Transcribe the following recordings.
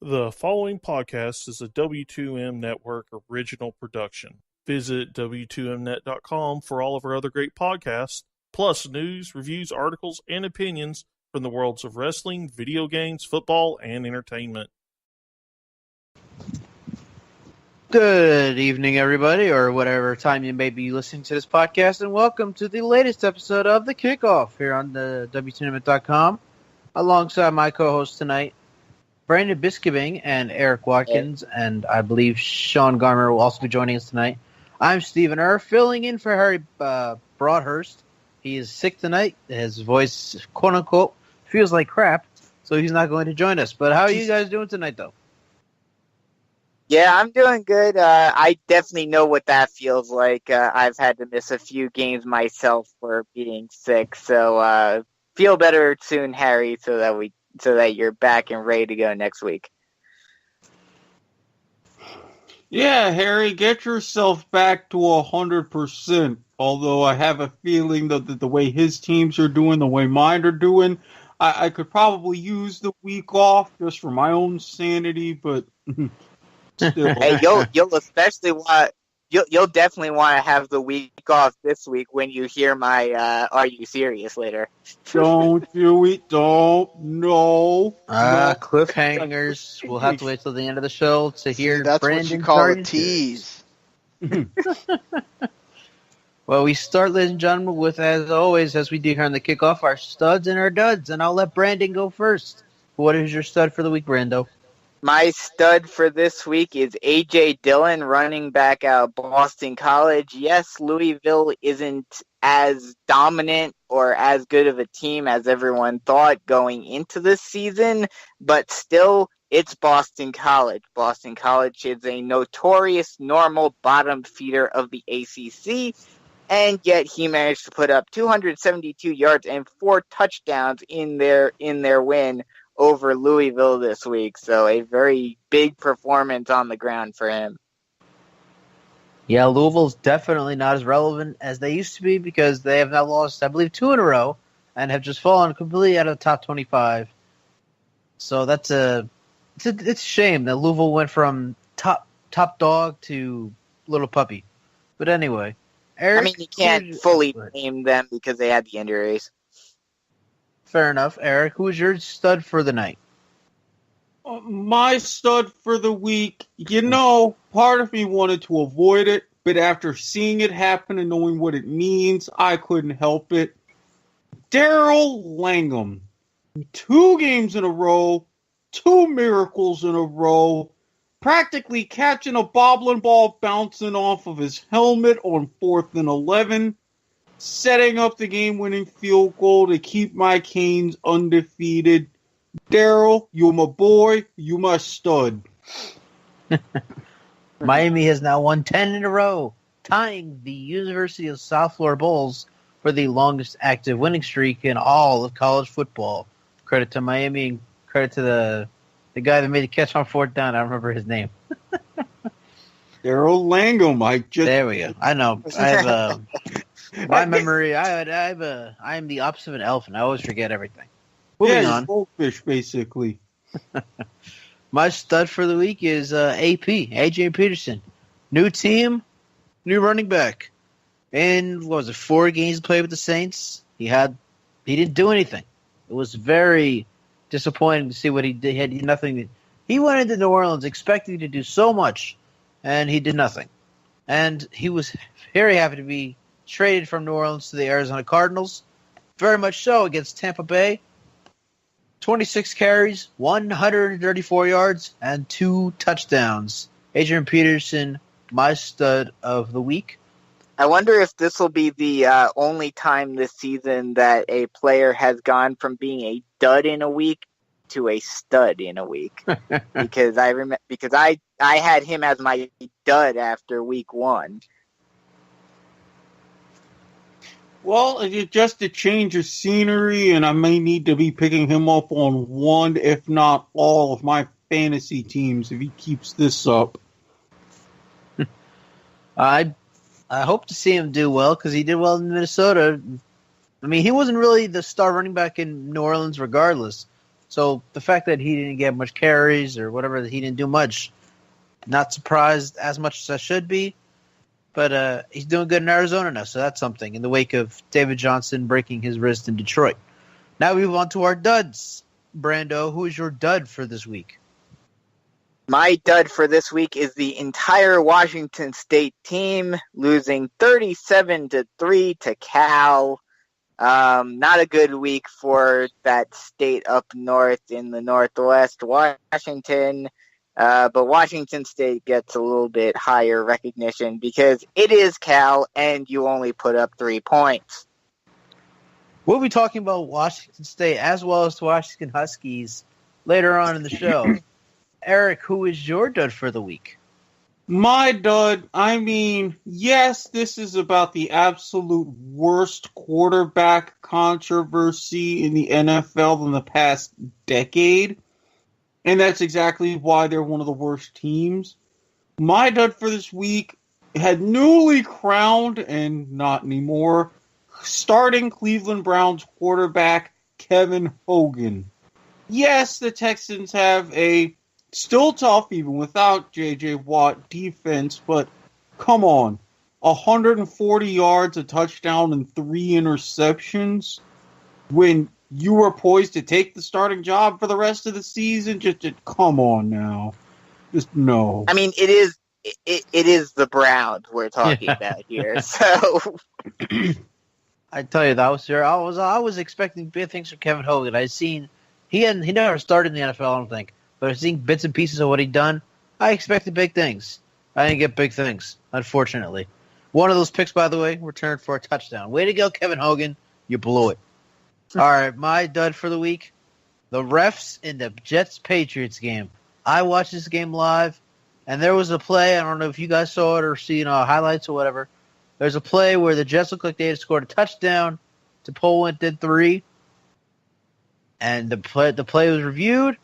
The following podcast is a W2M Network original production. Visit W2Mnet.com for all of our other great podcasts, plus news, reviews, articles, and opinions from the worlds of wrestling, video games, football, and entertainment. Good evening, everybody, or whatever time you may be listening to this podcast, and welcome to the latest episode of the Kickoff here on the W2Mnet.com. Alongside my co-host tonight, Brandon Biskeving and Eric Watkins, and I believe Sean Garmer will also be joining us tonight. I'm Stephen Err, filling in for Harry Broadhurst. He is sick tonight. His voice, quote-unquote, feels like crap, so he's not going to join us. But how are you guys doing tonight, though? Yeah, I'm doing good. I definitely know what that feels like. I've had to miss a few games myself for being sick, so feel better soon, Harry, so that you're back and ready to go next week. Yeah, Harry, get yourself back to 100%. Although I have a feeling that the way his teams are doing, the way mine are doing, I could probably use the week off just for my own sanity, but still. Hey, you'll especially want you'll definitely want to have the week off this week when you hear my "Are you serious?" later. Don't do it. Don't. No. Cliffhangers. We'll have to wait till the end of the show to hear. That's Brandon what you call a tease. Well, we start, ladies and gentlemen, with, as always, as we do here on the Kickoff, our studs and our duds. And I'll let Brandon go first. What is your stud for the week, Brando? My stud for this week is A.J. Dillon, running back out of Boston College. Yes, Louisville isn't as dominant or as good of a team as everyone thought going into this season, but still, it's Boston College. Boston College is a notorious normal bottom feeder of the ACC, and yet he managed to put up 272 yards and 4 touchdowns in their win over Louisville this week. So a very big performance on the ground for him. Yeah, Louisville's definitely not as relevant as they used to be because they have now lost, I believe, 2 in a row and have just fallen completely out of the top 25. So it's a shame that Louisville went from top dog to little puppy. But anyway, Eric, I mean, you can't fully name them because they had the injuries. Fair enough. Eric, who is your stud for the night? My stud for the week, part of me wanted to avoid it, but after seeing it happen and knowing what it means, I couldn't help it. Daryl Langham. 2 games in a row, 2 miracles in a row, practically catching a bobbling ball bouncing off of his helmet on 4th and 11, setting up the game-winning field goal to keep my Canes undefeated. Daryl, you my boy, you my stud. Miami has now won 10 in a row, tying the University of South Florida Bulls for the longest active winning streak in all of college football. Credit to Miami and credit to the guy that made the catch on 4th down. I don't remember his name. Daryl Langham. There we go. I know. I have my memory. I am the opposite of an elf, and I always forget everything. Moving on. Goldfish, basically. My stud for the week is AJ Peterson. New team, new running back. And 4 games played with the Saints? He didn't do anything. It was very disappointing to see what he did. He had nothing. He went into New Orleans expecting to do so much, and he did nothing. And he was very happy to be traded from New Orleans to the Arizona Cardinals. Very much so against Tampa Bay. 26 carries, 134 yards, and 2 touchdowns. Adrian Peterson, my stud of the week. I wonder if this will be the only time this season that a player has gone from being a dud in a week to a stud in a week. because I had him as my dud after week 1. Well, it's just a change of scenery, and I may need to be picking him up on 1, if not all, of my fantasy teams if he keeps this up. I hope to see him do well because he did well in Minnesota. I mean, he wasn't really the star running back in New Orleans regardless. So the fact that he didn't get much carries or whatever, that he didn't do much, not surprised as much as I should be. But he's doing good in Arizona now, so that's something in the wake of David Johnson breaking his wrist in Detroit. Now we move on to our duds. Brando, who is your dud for this week? My dud for this week is the entire Washington State team losing 37-3 to Cal. Not a good week for that state up north in the Northwest Washington. But Washington State gets a little bit higher recognition because it is Cal and you only put up 3 points. We'll be talking about Washington State as well as the Washington Huskies later on in the show. Eric, who is your dud for the week? My dud, yes, this is about the absolute worst quarterback controversy in the NFL in the past decade. And that's exactly why they're one of the worst teams. My dud for this week had newly crowned, and not anymore, starting Cleveland Browns quarterback Kevin Hogan. Yes, the Texans have a still tough, even without J.J. Watt, defense, but come on. 140 yards, a touchdown, and 3 interceptions when you were poised to take the starting job for the rest of the season? Just come on now. Just no. I mean, it is the Browns we're talking about here. So I tell you, I was expecting big things from Kevin Hogan. He never started in the NFL, I don't think, but I've seen bits and pieces of what he'd done. I expected big things. I didn't get big things, unfortunately. One of those picks, by the way, returned for a touchdown. Way to go, Kevin Hogan. You blew it. All right, my dud for the week, the refs in the Jets-Patriots game. I watched this game live, and there was a play. I don't know if you guys saw it or seen highlights or whatever. There's a play where the Jets looked like they had scored a touchdown. DePaul went did 3, and the play was reviewed.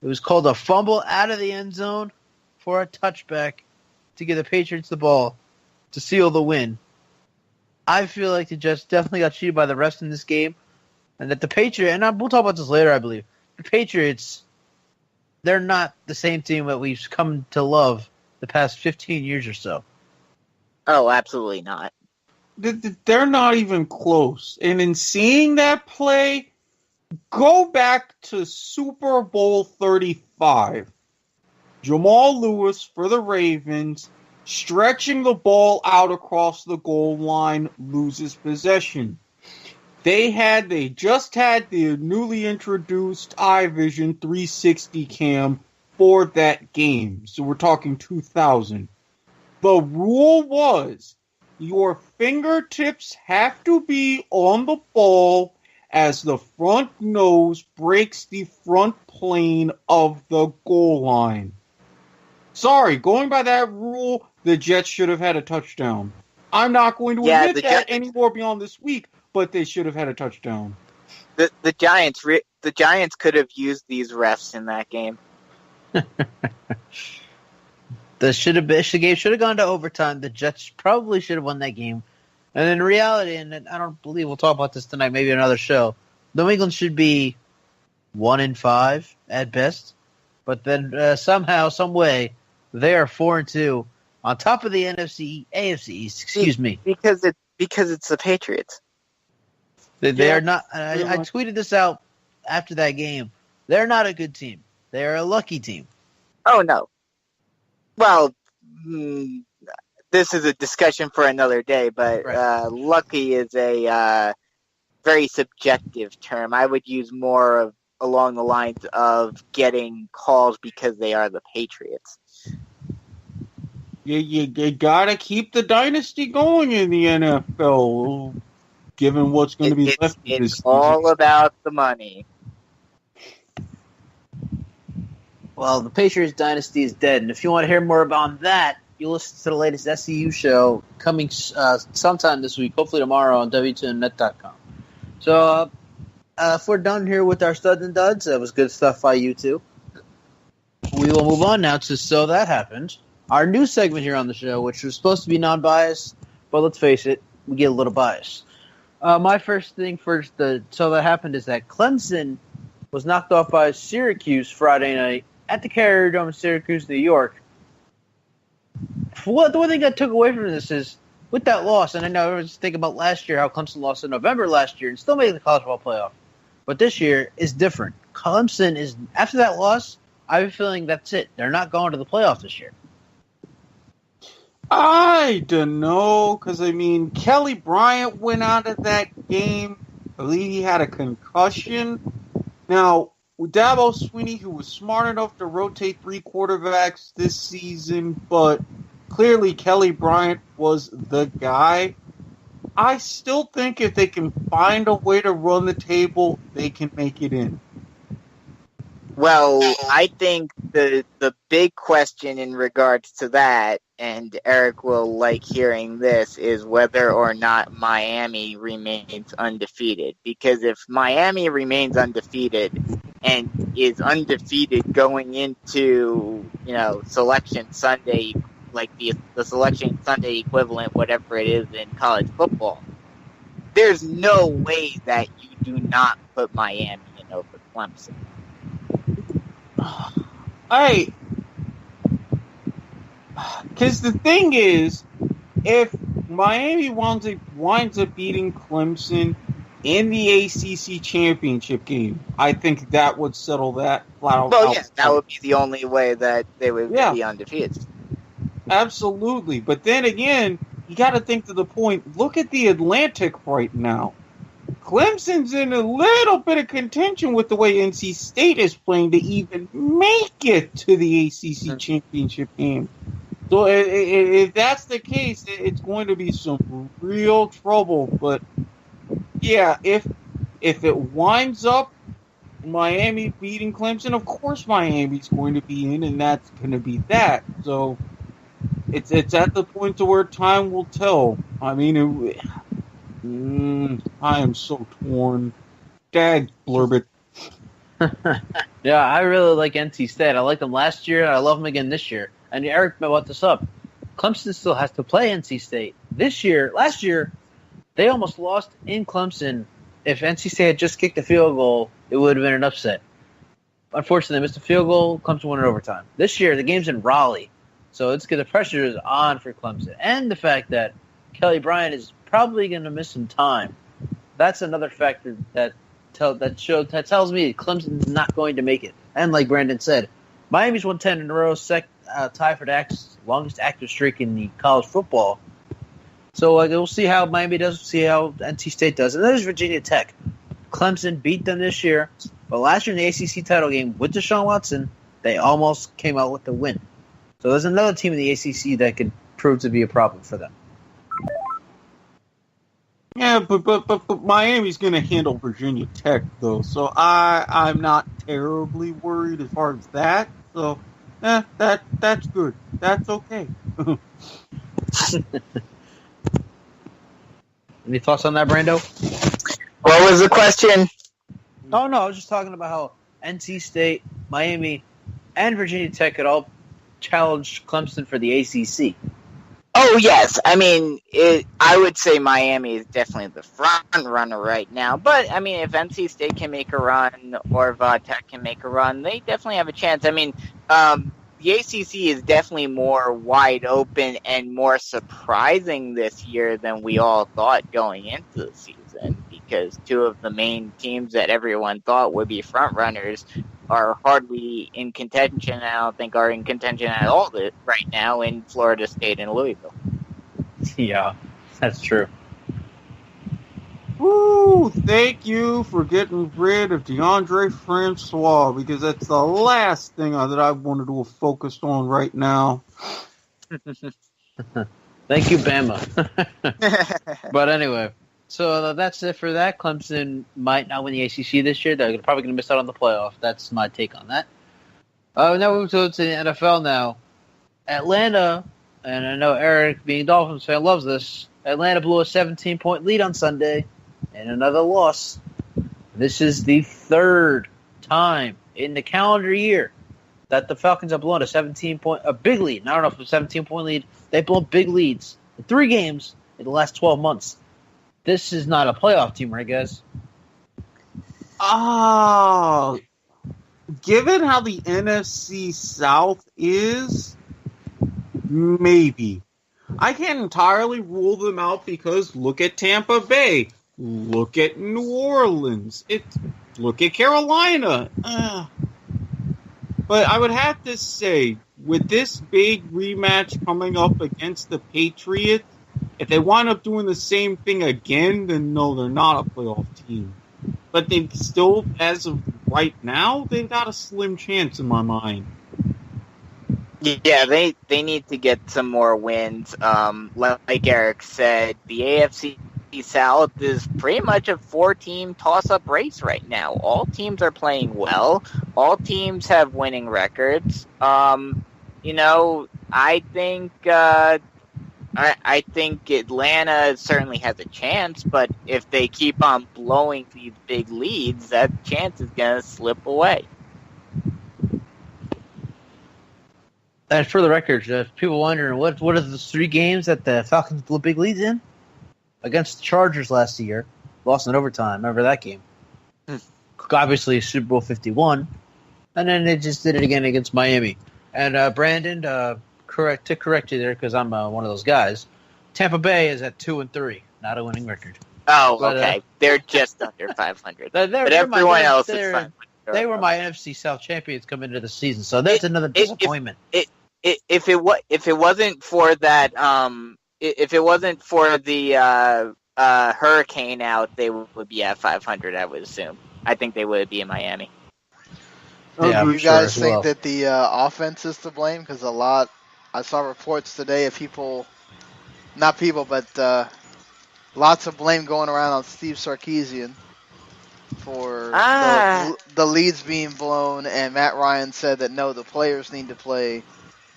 It was called a fumble out of the end zone for a touchback to give the Patriots the ball to seal the win. I feel like the Jets definitely got cheated by the refs in this game, and that the Patriots, and we'll talk about this later, I believe, the Patriots, they're not the same team that we've come to love the past 15 years or so. Oh, absolutely not. They're not even close. And in seeing that play, go back to Super Bowl 35. Jamal Lewis for the Ravens, stretching the ball out across the goal line, loses possession. They just had the newly introduced iVision 360 cam for that game. So we're talking 2000. The rule was your fingertips have to be on the ball as the front nose breaks the front plane of the goal line. Sorry, going by that rule, the Jets should have had a touchdown. I'm not going to admit that anymore beyond this week, but they should have had a touchdown. The Giants could have used these refs in that game. The game should have gone to overtime. The Jets probably should have won that game. And in reality, and I don't believe we'll talk about this tonight, maybe another show, New England should be 1-5 at best. But then somehow, some way, they are 4-2 on top of the AFC East. Excuse me, because it's the Patriots. They are not. I tweeted this out after that game. They're not a good team. They are a lucky team. Oh no. Well, this is a discussion for another day, but right. Lucky is a very subjective term. I would use more along the lines of getting calls because they are the Patriots. You gotta keep the dynasty going in the NFL, given what's going to be left of this season. It's all about the money. Well, the Patriots dynasty is dead, and if you want to hear more about that, you listen to the latest SCU show coming sometime this week, hopefully tomorrow on W2Mnet.com. So, if we're done here with our studs and duds, that was good stuff by you two. We will move on now to So That Happened, our new segment here on the show, which was supposed to be non-biased, but let's face it, we get a little biased. My first thing first, So That Happened is that Clemson was knocked off by Syracuse Friday night at the Carrier Dome in Syracuse, New York. The one thing I took away from this is, with that loss, and I know I was thinking about last year, how Clemson lost in November last year and still made the college football playoff. But this year is different. Clemson is, after that loss, I have a feeling that's it. They're not going to the playoff this year. I don't know, because, Kelly Bryant went out of that game. I believe he had a concussion. Now, with Dabo Swinney, who was smart enough to rotate 3 quarterbacks this season, but clearly Kelly Bryant was the guy. I still think if they can find a way to run the table, they can make it in. Well, I think the big question in regards to that, and Eric will like hearing this, is whether or not Miami remains undefeated. Because if Miami remains undefeated and is undefeated going into, Selection Sunday, like the Selection Sunday equivalent, whatever it is in college football, there's no way that you do not put Miami in over Clemson. Because the thing is, if Miami winds up beating Clemson in the ACC championship game, I think that would settle that flat out. Well, yes, that would be the only way that they would be undefeated. Absolutely. But then again, you got to think to the point, look at the Atlantic right now. Clemson's in a little bit of contention with the way NC State is playing to even make it to the ACC championship game. So if that's the case, it's going to be some real trouble. But yeah, if it winds up Miami beating Clemson, of course Miami's going to be in, and that's going to be that. So it's at the point to where time will tell. I am so torn. Dad, blurb it. Yeah, I really like NC State. I liked them last year, and I love them again this year. And Eric brought this up. Clemson still has to play NC State. Last year, they almost lost in Clemson. If NC State had just kicked a field goal, it would have been an upset. Unfortunately, they missed a field goal. Clemson won in overtime. This year, the game's in Raleigh. So it's good. The pressure is on for Clemson. And the fact that Kelly Bryant is probably going to miss some time. That's another factor that tells me Clemson's not going to make it. And like Brandon said, Miami's won 10 in a row, tie for the longest active streak in the college football. So we'll see how Miami does, see how NC State does. And there's Virginia Tech. Clemson beat them this year, but last year in the ACC title game with Deshaun Watson, they almost came out with the win. So there's another team in the ACC that could prove to be a problem for them. Yeah, but Miami's going to handle Virginia Tech, though, so I'm not terribly worried as far as that. So, that's good. That's okay. Any thoughts on that, Brando? What was the question? Oh, no, I was just talking about how NC State, Miami, and Virginia Tech could all challenge Clemson for the ACC. Oh, yes. I would say Miami is definitely the front runner right now. But, if NC State can make a run or Tech can make a run, they definitely have a chance. The ACC is definitely more wide open and more surprising this year than we all thought going into the season, because 2 of the main teams that everyone thought would be front runners are hardly in contention. I don't think are in contention at all right now in Florida State and Louisville. Yeah, that's true. Woo! Thank you for getting rid of DeAndre Francois, because that's the last thing that I wanted to focus on right now. Thank you, Bama. But anyway, so that's it for that. Clemson might not win the ACC this year. They're probably going to miss out on the playoff. That's my take on that. Now we move to the NFL now. Atlanta, and I know Eric, being a Dolphins fan, loves this. Atlanta blew a 17-point lead on Sunday and another loss. This is the 3rd time in the calendar year that the Falcons have blown a big lead. I don't know if it's a 17-point lead. They've blown big leads in 3 games in the last 12 months. This is not a playoff team, right, guys? Given how the NFC South is, maybe. I can't entirely rule them out because look at Tampa Bay. Look at New Orleans. Look at Carolina. But I would have to say, with this big rematch coming up against the Patriots, if they wind up doing the same thing again, then no, they're not a playoff team. But they still, as of right now, they've got a slim chance in my mind. Yeah, they need to get some more wins. Like Eric said, the AFC South is pretty much a 4-team toss-up race right now. All teams are playing well. All teams have winning records. I think I think Atlanta certainly has a chance, but if they keep on blowing these big leads, that chance is going to slip away. And for the record, people wondering what are the 3 games that the Falcons blew big leads in? Against the Chargers last year, lost in overtime. Remember that game? Obviously, Super Bowl 51, and then they just did it again against Miami. And Brandon, to correct you there because I'm one of those guys. Tampa Bay is at 2-3, not a winning record. Oh, but, okay. They're just under 500. But everyone else is 500. They were my NFC South champions coming into the season, so that's another disappointment. If it wasn't for that, if it wasn't for the hurricane out, they would be at 500. I would assume. I think they would be in Miami. Yeah, you guys think that the offense is to blame? Because I saw reports today of lots of blame going around on Steve Sarkisian for the leads being blown, and Matt Ryan said that no, the players need to play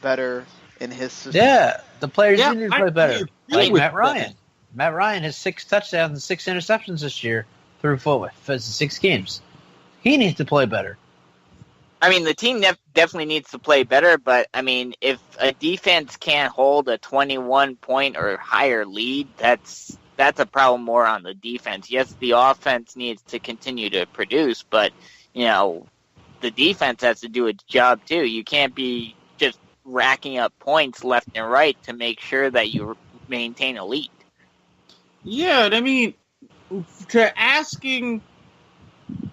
better in his system. Yeah, the players need to play better. Like Matt Ryan. That. Matt Ryan has 6 touchdowns and 6 interceptions this year through 6 games. He needs to play better. I mean, the team definitely needs to play better, but, I mean, if a defense can't hold a 21-point or higher lead, that's a problem more on the defense. Yes, the offense needs to continue to produce, but, the defense has to do its job, too. You can't be just racking up points left and right to make sure that you maintain a lead. Yeah, I mean, to asking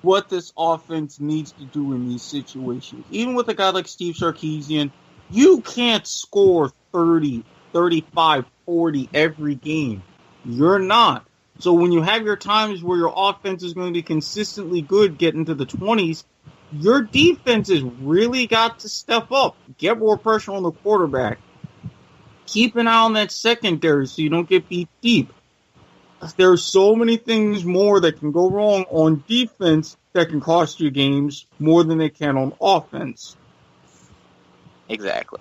what this offense needs to do in these situations, even with a guy like Steve Sarkisian, you can't score 30, 35, 40 every game. You're not. So when you have your times where your offense is going to be consistently good, get into the 20s, your defense has really got to step up. Get more pressure on the quarterback. Keep an eye on that secondary so you don't get beat deep. There's so many things more that can go wrong on defense that can cost you games more than they can on offense. Exactly.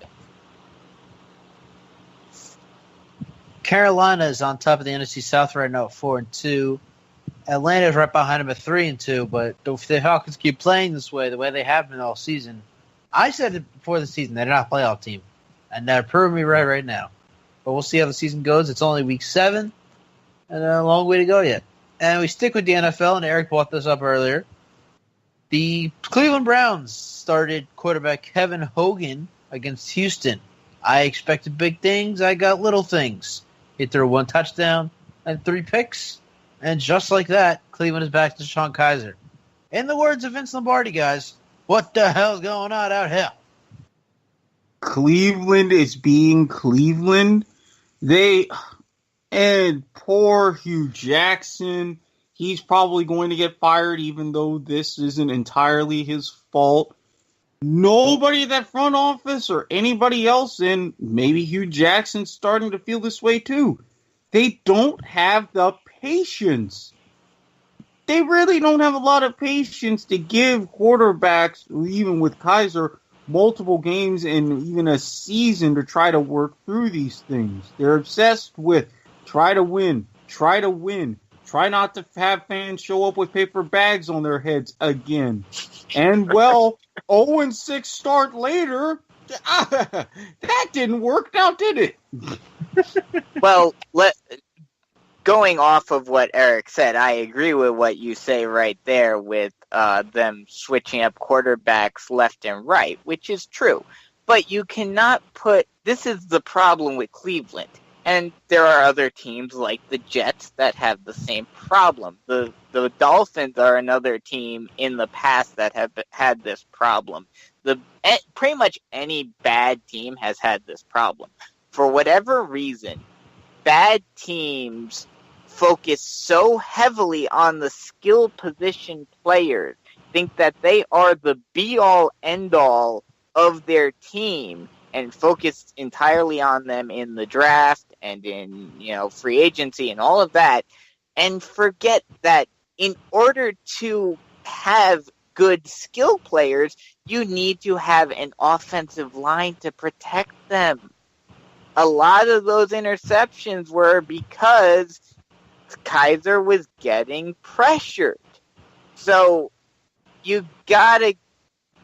Carolina is on top of the NFC South right now at 4-2. Atlanta is right behind them at 3-2. But if the Falcons keep playing this way, the way they have been all season, I said it before the season they're not a playoff team, and they're proving me right now. But we'll see how the season goes. It's only week 7. And a long way to go yet. And we stick with the NFL, and Eric brought this up earlier. The Cleveland Browns started quarterback Kevin Hogan against Houston. I expected big things. I got little things. He threw 1 touchdown and 3 picks. And just like that, Cleveland is back to Sean Kaiser. In the words of Vince Lombardi, guys, what the hell's going on out here? Cleveland is being Cleveland. And poor Hugh Jackson, he's probably going to get fired even though this isn't entirely his fault. Nobody in that front office or anybody else, and maybe Hugh Jackson's starting to feel this way too. They don't have the patience. They really don't have a lot of patience to give quarterbacks, even with Kaiser, multiple games and even a season to try to work through these things. They're obsessed with try to win, try not to have fans show up with paper bags on their heads again. And, 0-6 start later, that didn't work now, did it? Well, going off of what Eric said, I agree with what you say right there with them switching up quarterbacks left and right, which is true. But you cannot this is the problem with Cleveland. And there are other teams like the Jets that have the same problem. The Dolphins are another team in the past that have had this problem. Pretty much any bad team has had this problem. For whatever reason, bad teams focus so heavily on the skill position players, think that they are the be-all, end-all of their team, and focus entirely on them in the draft and in, free agency and all of that, and forget that in order to have good skill players, you need to have an offensive line to protect them. A lot of those interceptions were because Kaiser was getting pressured. So you gotta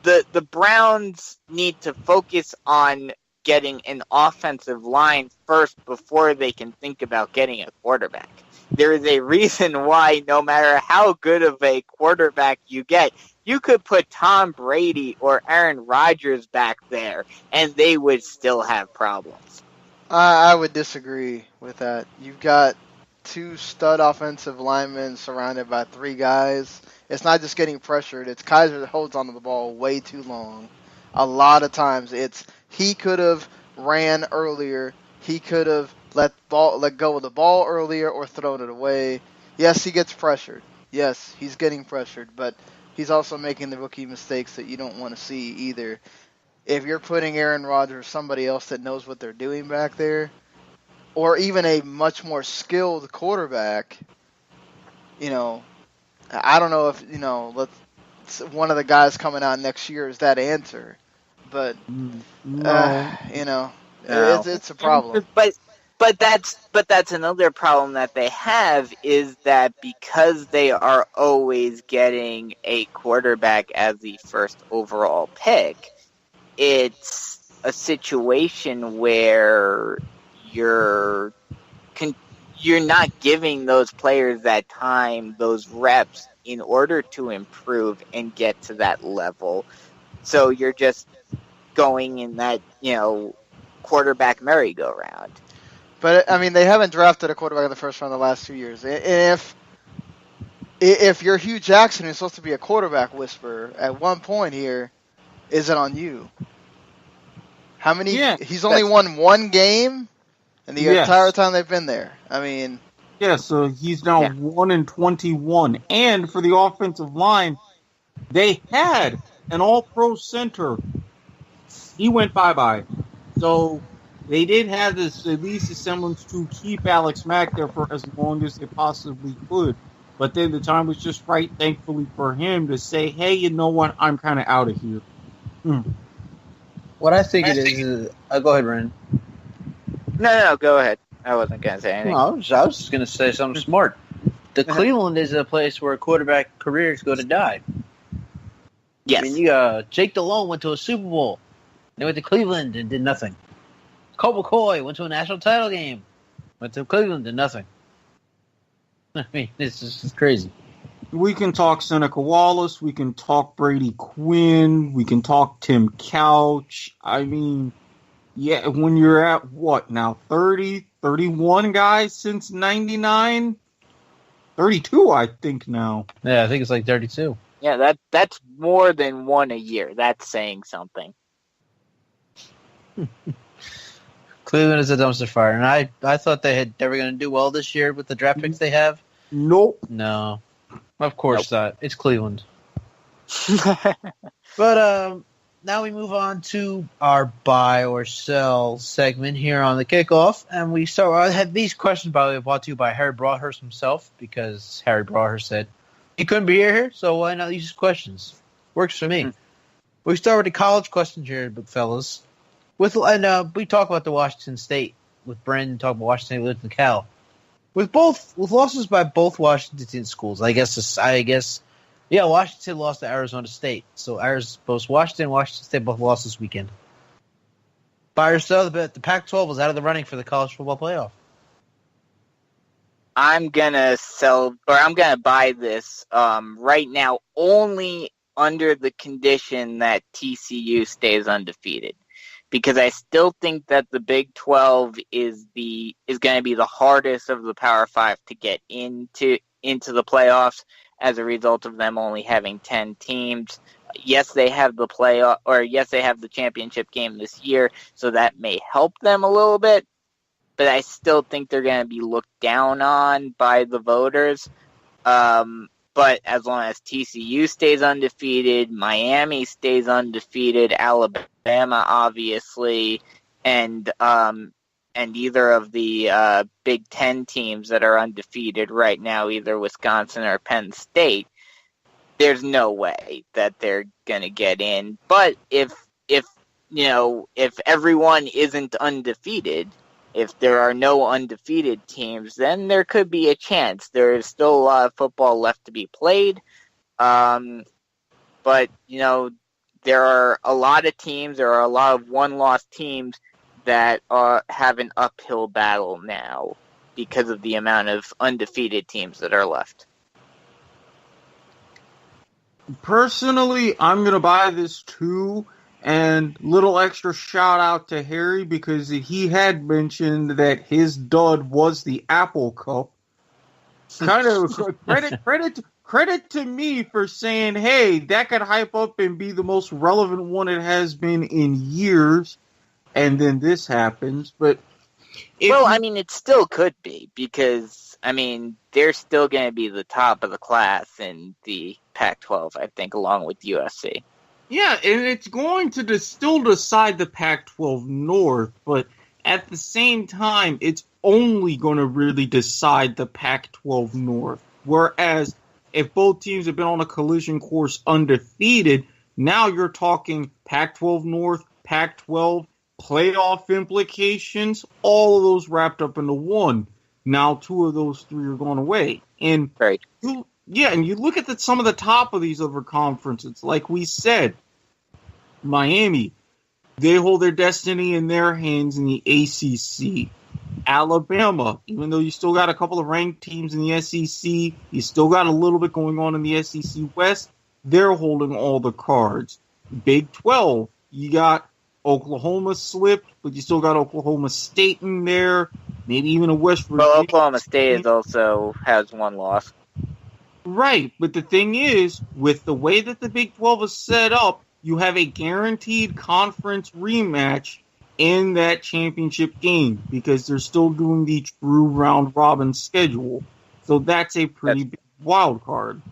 the Browns need to focus on getting an offensive line first before they can think about getting a quarterback. There is a reason why no matter how good of a quarterback you get, you could put Tom Brady or Aaron Rodgers back there and they would still have problems. I would disagree with that. You've got 2 stud offensive linemen surrounded by 3 guys. It's not just getting pressured. It's Kaiser that holds onto the ball way too long. A lot of times he could have ran earlier. He could have let go of the ball earlier or thrown it away. Yes, he gets pressured. Yes, he's getting pressured, but he's also making the rookie mistakes that you don't want to see either. If you're putting Aaron Rodgers or somebody else that knows what they're doing back there, or even a much more skilled quarterback, I don't know if, one of the guys coming out next year is that answer. But, No. It's a problem. But that's another problem that they have is that because they are always getting a quarterback as the first overall pick, it's a situation where you're not giving those players that time, those reps, in order to improve and get to that level. So you're just going in that, quarterback merry-go-round. But, they haven't drafted a quarterback in the first round the last 2 years. And if you're Hugh Jackson, who's supposed to be a quarterback whisperer, at one point here, is it on you? How many? Yeah, he's only won 1 game in the entire time they've been there. So he's now 1-21. And for the offensive line, they had an all-pro center. He went bye-bye. So they did have this at least a semblance to keep Alex Mack there for as long as they possibly could. But then the time was just right, thankfully, for him to say, hey, you know what, I'm kind of out of here. What I think it is go ahead, Ren. No, go ahead. I wasn't going to say anything. No, I was just going to say something smart. Cleveland is a place where quarterback careers go to die. Yes. Jake Delhomme went to a Super Bowl. They went to Cleveland and did nothing. Colt McCoy went to a national title game. Went to Cleveland, did nothing. It's just crazy. We can talk Seneca Wallace. We can talk Brady Quinn. We can talk Tim Couch. When you're at, what, now 30, 31 guys since 99? 32, I think, now. Yeah, I think it's like 32. Yeah, that's more than 1 a year. That's saying something. Cleveland is a dumpster fire, and I thought they were going to do well this year with the draft picks they have. Nope. No. Of course not. It's Cleveland. But now we move on to our buy or sell segment here on the Kickoff, and we start. I had these questions, by the way, brought to you by Harry Broadhurst himself, because Harry Broadhurst said he couldn't be here, so why not use his questions? Works for me. We start with the college questions here, big fellas. We talk about the Washington State with Brandon. Talk about Washington State with Cal. With losses by both Washington schools, Washington State lost to Arizona State. So both Washington and Washington State both lost this weekend. Buy or sell, the Pac-12 was out of the running for the college football playoff. I'm gonna buy this right now only under the condition that TCU stays undefeated, because I still think that the Big 12 is going to be the hardest of the Power 5 to get into the playoffs as a result of them only having 10 teams. Yes, they have the championship game this year, so that may help them a little bit. But I still think they're going to be looked down on by the voters. But as long as TCU stays undefeated, Miami stays undefeated, Alabama obviously, and either of the Big Ten teams that are undefeated right now, either Wisconsin or Penn State, there's no way that they're going to get in. But if everyone isn't undefeated, if there are no undefeated teams, then there could be a chance. There is still a lot of football left to be played. But, there are a lot of teams, there are a lot of one-loss teams that have an uphill battle now because of the amount of undefeated teams that are left. Personally, I'm going to buy this too. And little extra shout out to Harry, because he had mentioned that his dud was the Apple Cup. Kind of credit to me for saying, hey, that could hype up and be the most relevant one it has been in years. And then this happens. But it still could be, because they're still going to be the top of the class in the Pac-12, I think, along with USC. Yeah, and it's going to still decide the Pac-12 North, but at the same time, it's only going to really decide the Pac-12 North. Whereas, if both teams have been on a collision course undefeated, now you're talking Pac-12 North, Pac-12, playoff implications, all of those wrapped up into one. Now 2 of those 3 are going away. And right. And you look at some of the top of these other conferences, like we said, Miami, they hold their destiny in their hands in the ACC. Alabama, even though you still got a couple of ranked teams in the SEC, you still got a little bit going on in the SEC West, they're holding all the cards. Big 12, you got Oklahoma slipped, but you still got Oklahoma State in there, maybe even a West Virginia. Well, Oklahoma State also has 1 loss. Right, but the thing is, with the way that the Big 12 is set up, you have a guaranteed conference rematch in that championship game, because they're still doing the true round-robin schedule. So that's a pretty big wild card.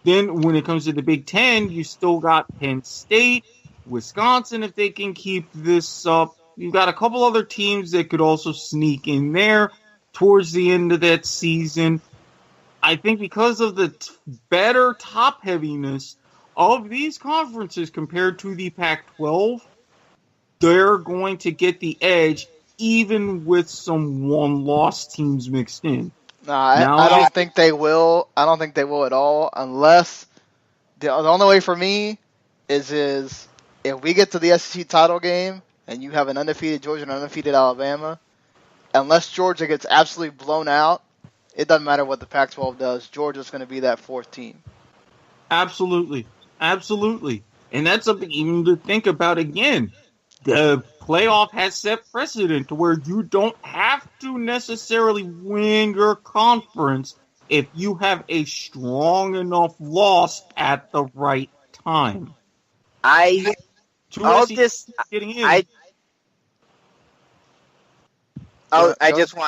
Then when it comes to the Big Ten, you still got Penn State, Wisconsin, if they can keep this up. You've got a couple other teams that could also sneak in there towards the end of that season. I think because of the better top heaviness of these conferences compared to the Pac-12, they're going to get the edge, even with some one-loss teams mixed in. I don't think they will. I don't think they will at all, unless the only way for me is if we get to the SEC title game and you have an undefeated Georgia and an undefeated Alabama, unless Georgia gets absolutely blown out, it doesn't matter what the Pac-12 does. Georgia's going to be that 4th team. Absolutely. And that's something even to think about again. The playoff has set precedent to where you don't have to necessarily win your conference if you have a strong enough loss at the right time. I just want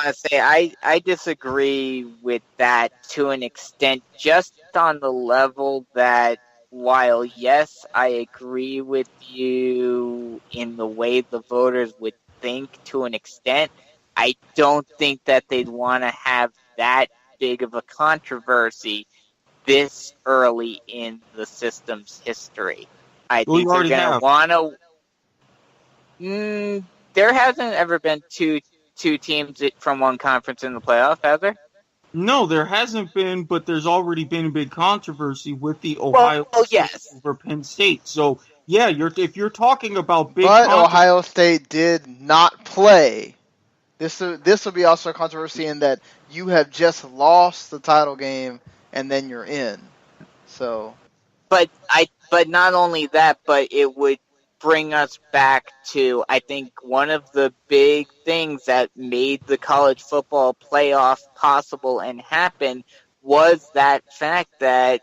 to say I disagree with that to an extent, just on the level that while, yes, I agree with you in the way the voters would think to an extent, I don't think that they'd want to have that big of a controversy this early in the system's history. I think they're going to want to... there hasn't ever been two teams from one conference in the playoff, has there? No, there hasn't been, but there's already been a big controversy with the Ohio State over Penn State. So, yeah, if you're talking about big... But Ohio State did not play. This will be also a controversy in that you have just lost the title game and then you're in. So, but not only that, but it would bring us back to, I think, one of the big things that made the college football playoff possible and happen was that fact that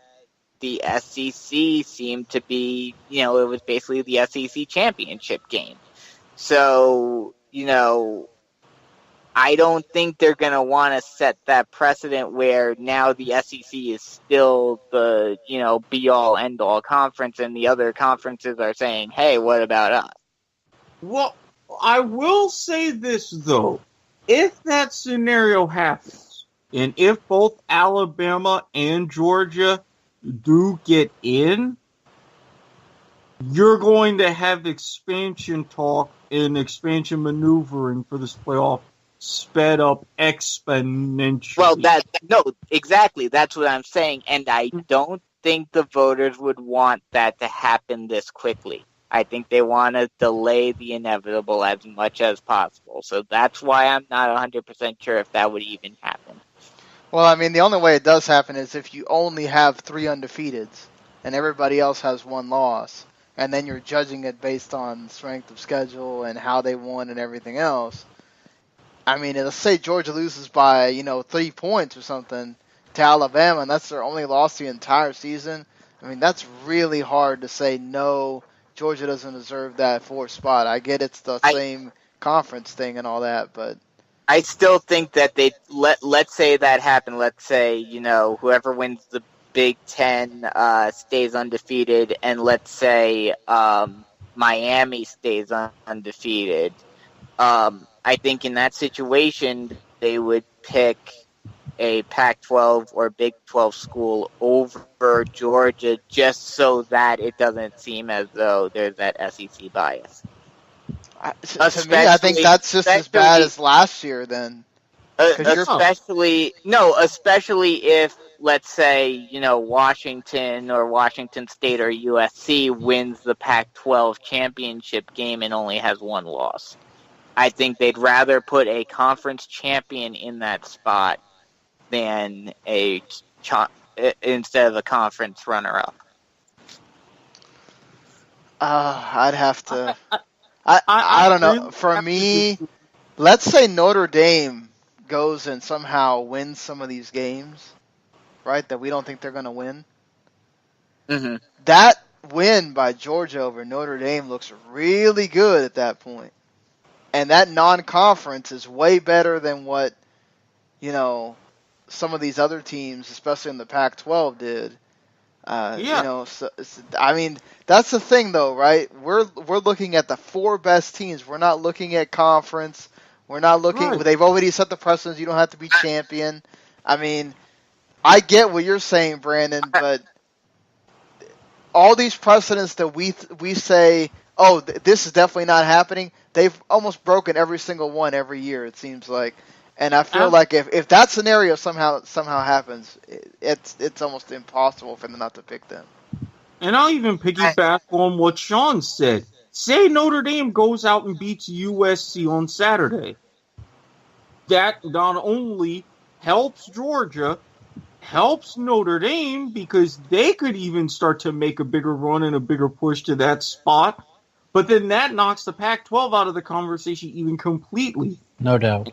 the SEC seemed to be, it was basically the SEC championship game. So, I don't think they're going to want to set that precedent where now the SEC is still the, be-all, end-all conference, and the other conferences are saying, hey, what about us? Well, I will say this, though. If that scenario happens, and if both Alabama and Georgia do get in, you're going to have expansion talk and expansion maneuvering for this playoff sped up exponentially. Well, exactly. That's what I'm saying. And I don't think the voters would want that to happen this quickly. I think they want to delay the inevitable as much as possible. So that's why I'm not 100% sure if that would even happen. Well, I mean, the only way it does happen is if you only have 3 undefeateds and everybody else has 1 loss, and then you're judging it based on strength of schedule and how they won and everything else. I mean, let's say Georgia loses by, 3 points or something to Alabama, and that's their only loss the entire season. I mean, that's really hard to say, no, Georgia doesn't deserve that 4th spot. I get it's the same conference thing and all that, but I still think that let's say that happened. Let's say, whoever wins the Big Ten stays undefeated, and let's say Miami stays undefeated. I think in that situation, they would pick a Pac-12 or Big 12 school over Georgia just so that it doesn't seem as though there's that SEC bias. To me, I think that's just as bad as last year then. Especially if, let's say, Washington or Washington State or USC wins the Pac-12 championship game and only has 1 loss. I think they'd rather put a conference champion in that spot than instead of a conference runner-up. I'd have to. I don't know. For me, let's say Notre Dame goes and somehow wins some of these games, right, that we don't think they're going to win. Mm-hmm. That win by Georgia over Notre Dame looks really good at that point. And that non-conference is way better than what, some of these other teams, especially in the Pac-12, did. I mean, that's the thing, though, right? We're looking at the 4 best teams. We're not looking at conference. We're not looking. Right. They've already set the precedence. You don't have to be champion. I mean, I get what you're saying, Brandon, but all these precedents that we say, this is definitely not happening. They've almost broken every single one every year. It seems like. And I feel like if that scenario somehow happens, it's almost impossible for them not to pick them. And I'll even piggyback on what Sean said. Say Notre Dame goes out and beats USC on Saturday. That not only helps Georgia, helps Notre Dame because they could even start to make a bigger run and a bigger push to that spot. But then that knocks the Pac-12 out of the conversation even completely. No doubt.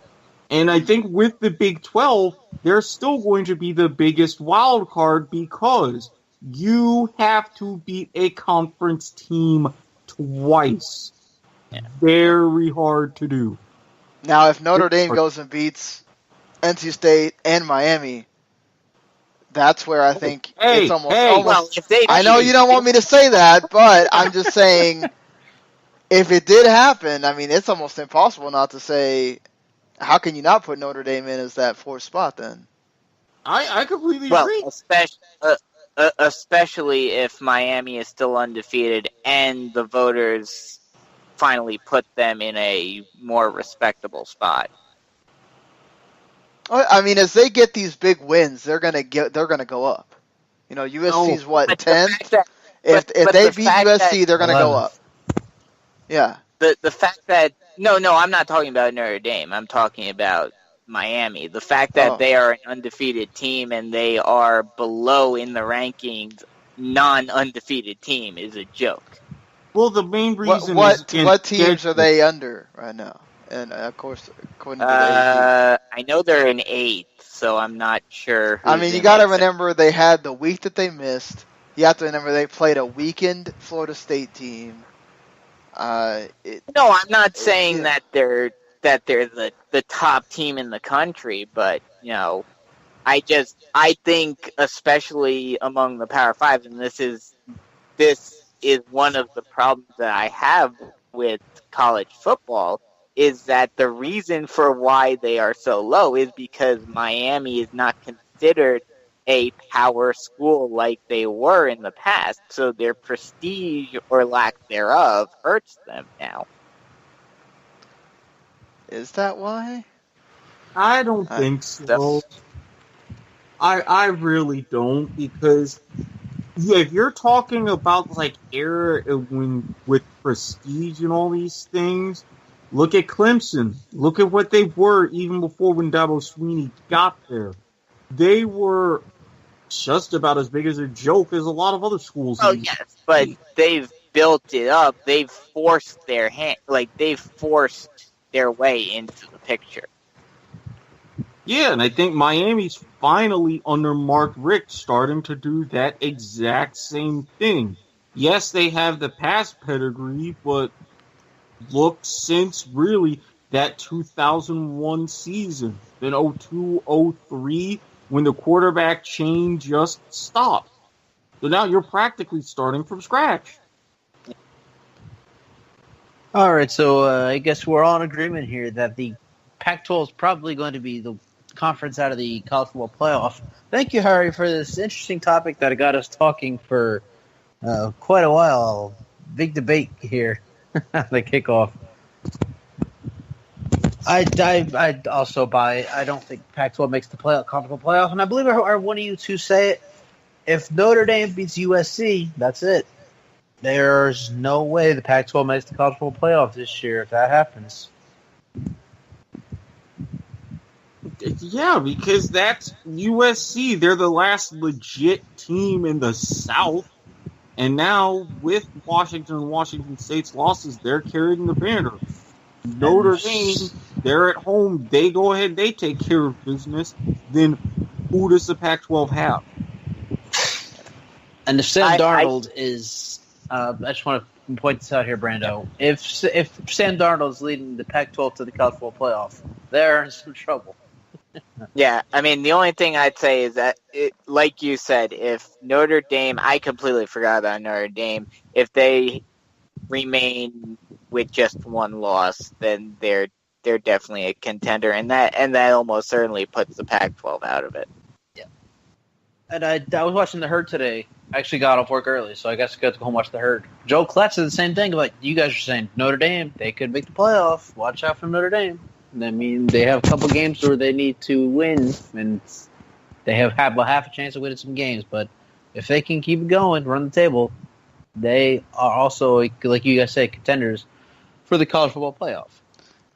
And I think with the Big 12, they're still going to be the biggest wild card because you have to beat a conference team twice. Yeah. Very hard to do. Now, if Notre Dame goes and beats NC State and Miami, that's where I think it's almost. Well, I know you don't want me to say that, but I'm just saying, if it did happen, I mean, it's almost impossible not to say. How can you not put Notre Dame in as that 4th spot then? I completely agree. Especially if Miami is still undefeated and the voters finally put them in a more respectable spot. I mean, as they get these big wins, they're gonna go up. USC's what 10th. If they beat USC, they're gonna go up. Yeah. The fact that no, I'm not talking about Notre Dame. I'm talking about Miami. The fact that they are an undefeated team and they are below in the rankings non-undefeated team is a joke. Well, the main reason what teams are they under right now? And of course, according to the AP. I know they're in 8th, so I'm not sure. I mean, you got to remember they had the week that they missed. You have to remember they played a weakened Florida State team. No, I'm not saying that they're the top team in the country, but I think especially among the Power Five, and this is one of the problems that I have with college football, is that the reason for why they are so low is because Miami is not considered a power school like they were in the past, so their prestige or lack thereof hurts them now. Is that why? I don't think so. I really don't, because if you're talking about like era with prestige and all these things, look at Clemson. Look at what they were even before when Dabo Swinney got there. They were just about as big as a joke as a lot of other schools. Oh yes, but they've built it up. They've forced their way into the picture. Yeah, and I think Miami's finally, under Mark Richt, starting to do that exact same thing. Yes, they have the past pedigree, but look since really that 2001 season, then 02-03, when the quarterback chain just stopped. So now you're practically starting from scratch. All right, so I guess we're all in agreement here that the Pac-12 is probably going to be the conference out of the college football playoff. Thank you, Harry, for this interesting topic that got us talking for quite a while. Big debate here at the kickoff. I also buy. I don't think Pac-12 makes the college football playoff, and I believe I heard one of you two say it. If Notre Dame beats USC, that's it. There's no way the Pac-12 makes the college football playoff this year if that happens. Yeah, because that's USC. They're the last legit team in the South. And now, with Washington State's losses, they're carrying the banner. Notre Dame, they're at home. They go ahead. They take care of business. Then who does the Pac-12 have? And if Sam Darnold is... I just want to point this out here, Brando. If Sam Darnold is leading the Pac-12 to the college football playoff, they're in some trouble. Yeah, I mean, the only thing I'd say is that, like you said, if Notre Dame, I completely forgot about Notre Dame, if they remain with just one loss, then they're definitely a contender, and that almost certainly puts the Pac-12 out of it. Yeah. And I was watching the Herd today. I actually got off work early, so I guess I got to go home and watch the Herd. Joe Klatz said the same thing. Like you guys are saying, Notre Dame, they could make the playoff. Watch out for Notre Dame. I mean, they have a couple games where they need to win, and they have about half a chance of winning some games. But if they can keep it going, run the table, they are also, like you guys say, contenders for the college football playoff.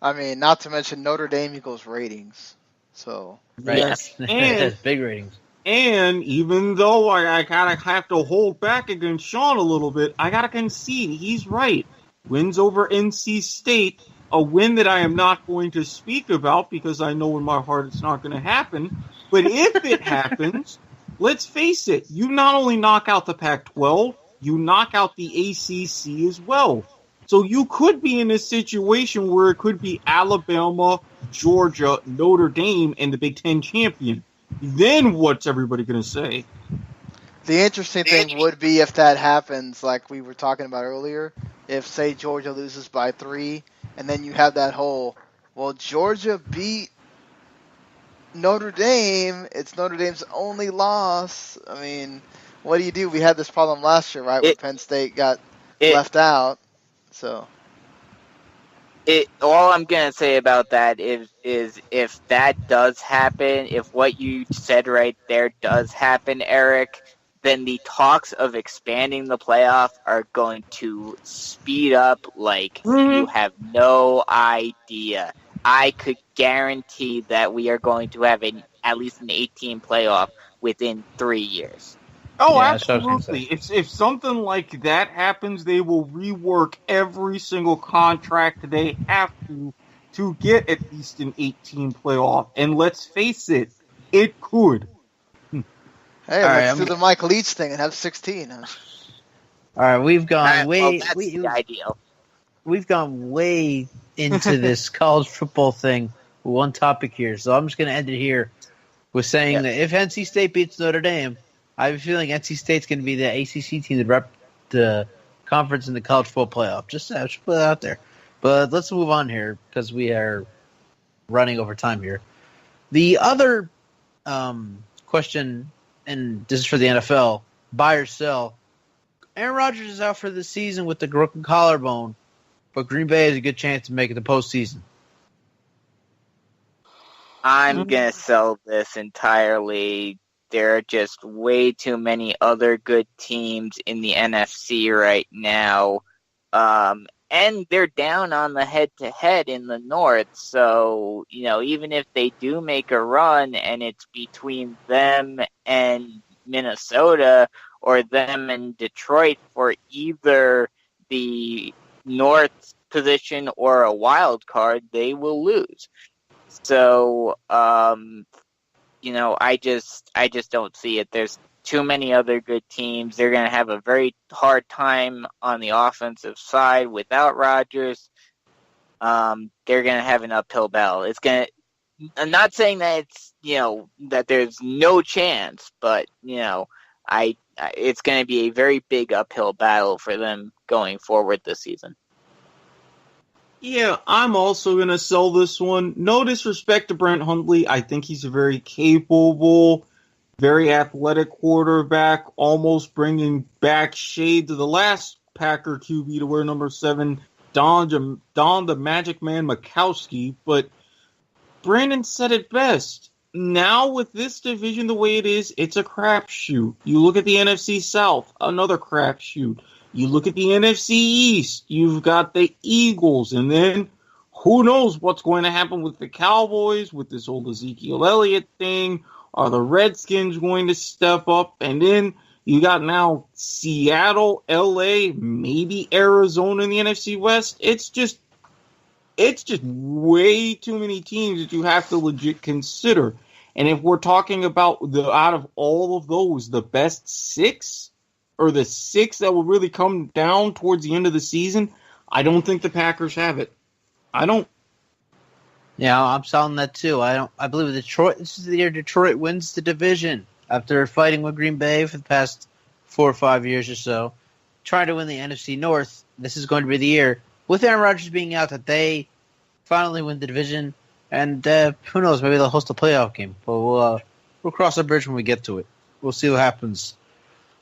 I mean, not to mention Notre Dame equals ratings. So right, yes. And big ratings. And even though I kind of have to hold back against Sean a little bit, I got to concede. He's right. Wins over NC State, a win that I am not going to speak about because I know in my heart it's not going to happen. But if it happens, let's face it, you not only knock out the Pac-12, you knock out the ACC as well. So you could be in a situation where it could be Alabama, Georgia, Notre Dame, and the Big Ten champion. Then what's everybody going to say? The interesting thing would be if that happens, like we were talking about earlier, if, say, Georgia loses by 3, and then you have that whole, well, Georgia beat Notre Dame. It's Notre Dame's only loss. I mean, what do? We had this problem last year, right, where Penn State got left out. So, all I'm gonna say about that is if that does happen, if what you said right there does happen, Eric, then the talks of expanding the playoff are going to speed up like you have no idea. I could guarantee that we are going to have at least an 18 playoff within 3 years. Oh, Yeah, that's what I was gonna absolutely. If something like that happens, they will rework every single contract they have to get at least an 18 playoff. And let's face it, it could. Hey, All right, let's do the Mike Leach thing and have 16. All right, we've gone way. That's the ideal. We've gone way into this college football thing with one topic here, so I'm just going to end it here with saying that if NC State beats Notre Dame, I have a feeling NC State's going to be the ACC team that rep the conference in the college football playoff. Just put it out there. But let's move on here because we are running over time here. The other question, and this is for the NFL, buy or sell. Aaron Rodgers is out for the season with the broken collarbone, but Green Bay has a good chance to make it the postseason. I'm going to sell this entirely. There are just way too many other good teams in the NFC right now. And they're down on the head-to-head in the North. So, even if they do make a run and it's between them and Minnesota or them and Detroit for either the North position or a wild card, they will lose. So, I just don't see it. There's too many other good teams. They're going to have a very hard time on the offensive side without Rodgers. They're going to have an uphill battle. I'm not saying that it's, that there's no chance, but, it's going to be a very big uphill battle for them going forward this season. Yeah, I'm also going to sell this one. No disrespect to Brent Hundley. I think he's a very capable, very athletic quarterback, almost bringing back shade to the last Packer QB to wear number 7, Don the Magic Man Mikowski. But Brandon said it best. Now with this division the way it is, it's a crapshoot. You look at the NFC South, another crapshoot. You look at the NFC East, you've got the Eagles, and then who knows what's going to happen with the Cowboys, with this old Ezekiel Elliott thing. Are the Redskins going to step up? And then you got now Seattle, LA, maybe Arizona in the NFC West. It's just way too many teams that you have to legit consider. And if we're talking about out of all of those, the best 6, or the 6 that will really come down towards the end of the season, I don't think the Packers have it. I don't. Yeah, I'm selling that too. I believe Detroit. This is the year Detroit wins the division after fighting with Green Bay for the past 4 or 5 years or so, trying to win the NFC North. This is going to be the year with Aaron Rodgers being out that they finally win the division, and who knows? Maybe they'll host a playoff game. But we'll cross the bridge when we get to it. We'll see what happens.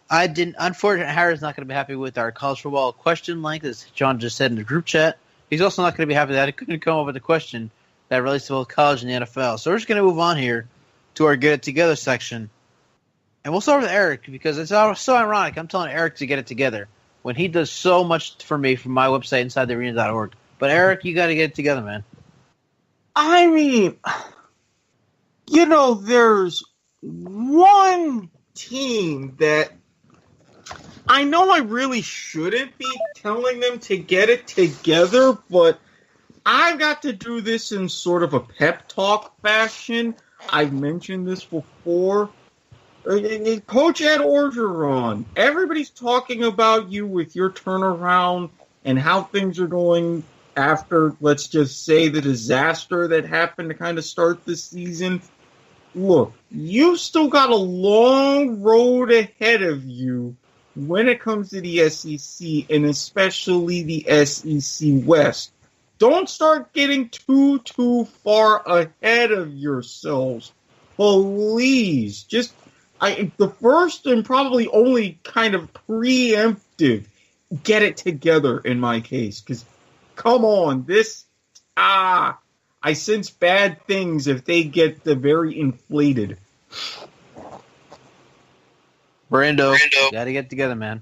Unfortunately, Harry's not going to be happy with our college football question length, as John just said in the group chat. He's also not going to be happy that he couldn't come up with a question that relates to both college and the NFL. So we're just going to move on here to our Get It Together section. And we'll start with Eric, because it's so ironic. I'm telling Eric to get it together when he does so much for me from my website, InsideTheArena.org. But Eric, you got to get it together, man. I mean, there's one team that I know I really shouldn't be telling them to get it together, but I've got to do this in sort of a pep talk fashion. I've mentioned this before. Coach Ed Orgeron, everybody's talking about you with your turnaround and how things are going after, let's just say, the disaster that happened to kind of start this season. Look, you've still got a long road ahead of you when it comes to the SEC, and especially the SEC West. Don't start getting too far ahead of yourselves. Please. The first and probably only kind of preemptive, get it together in my case. Because, come on, I sense bad things if they get the very inflated. Brando, got to get together, man.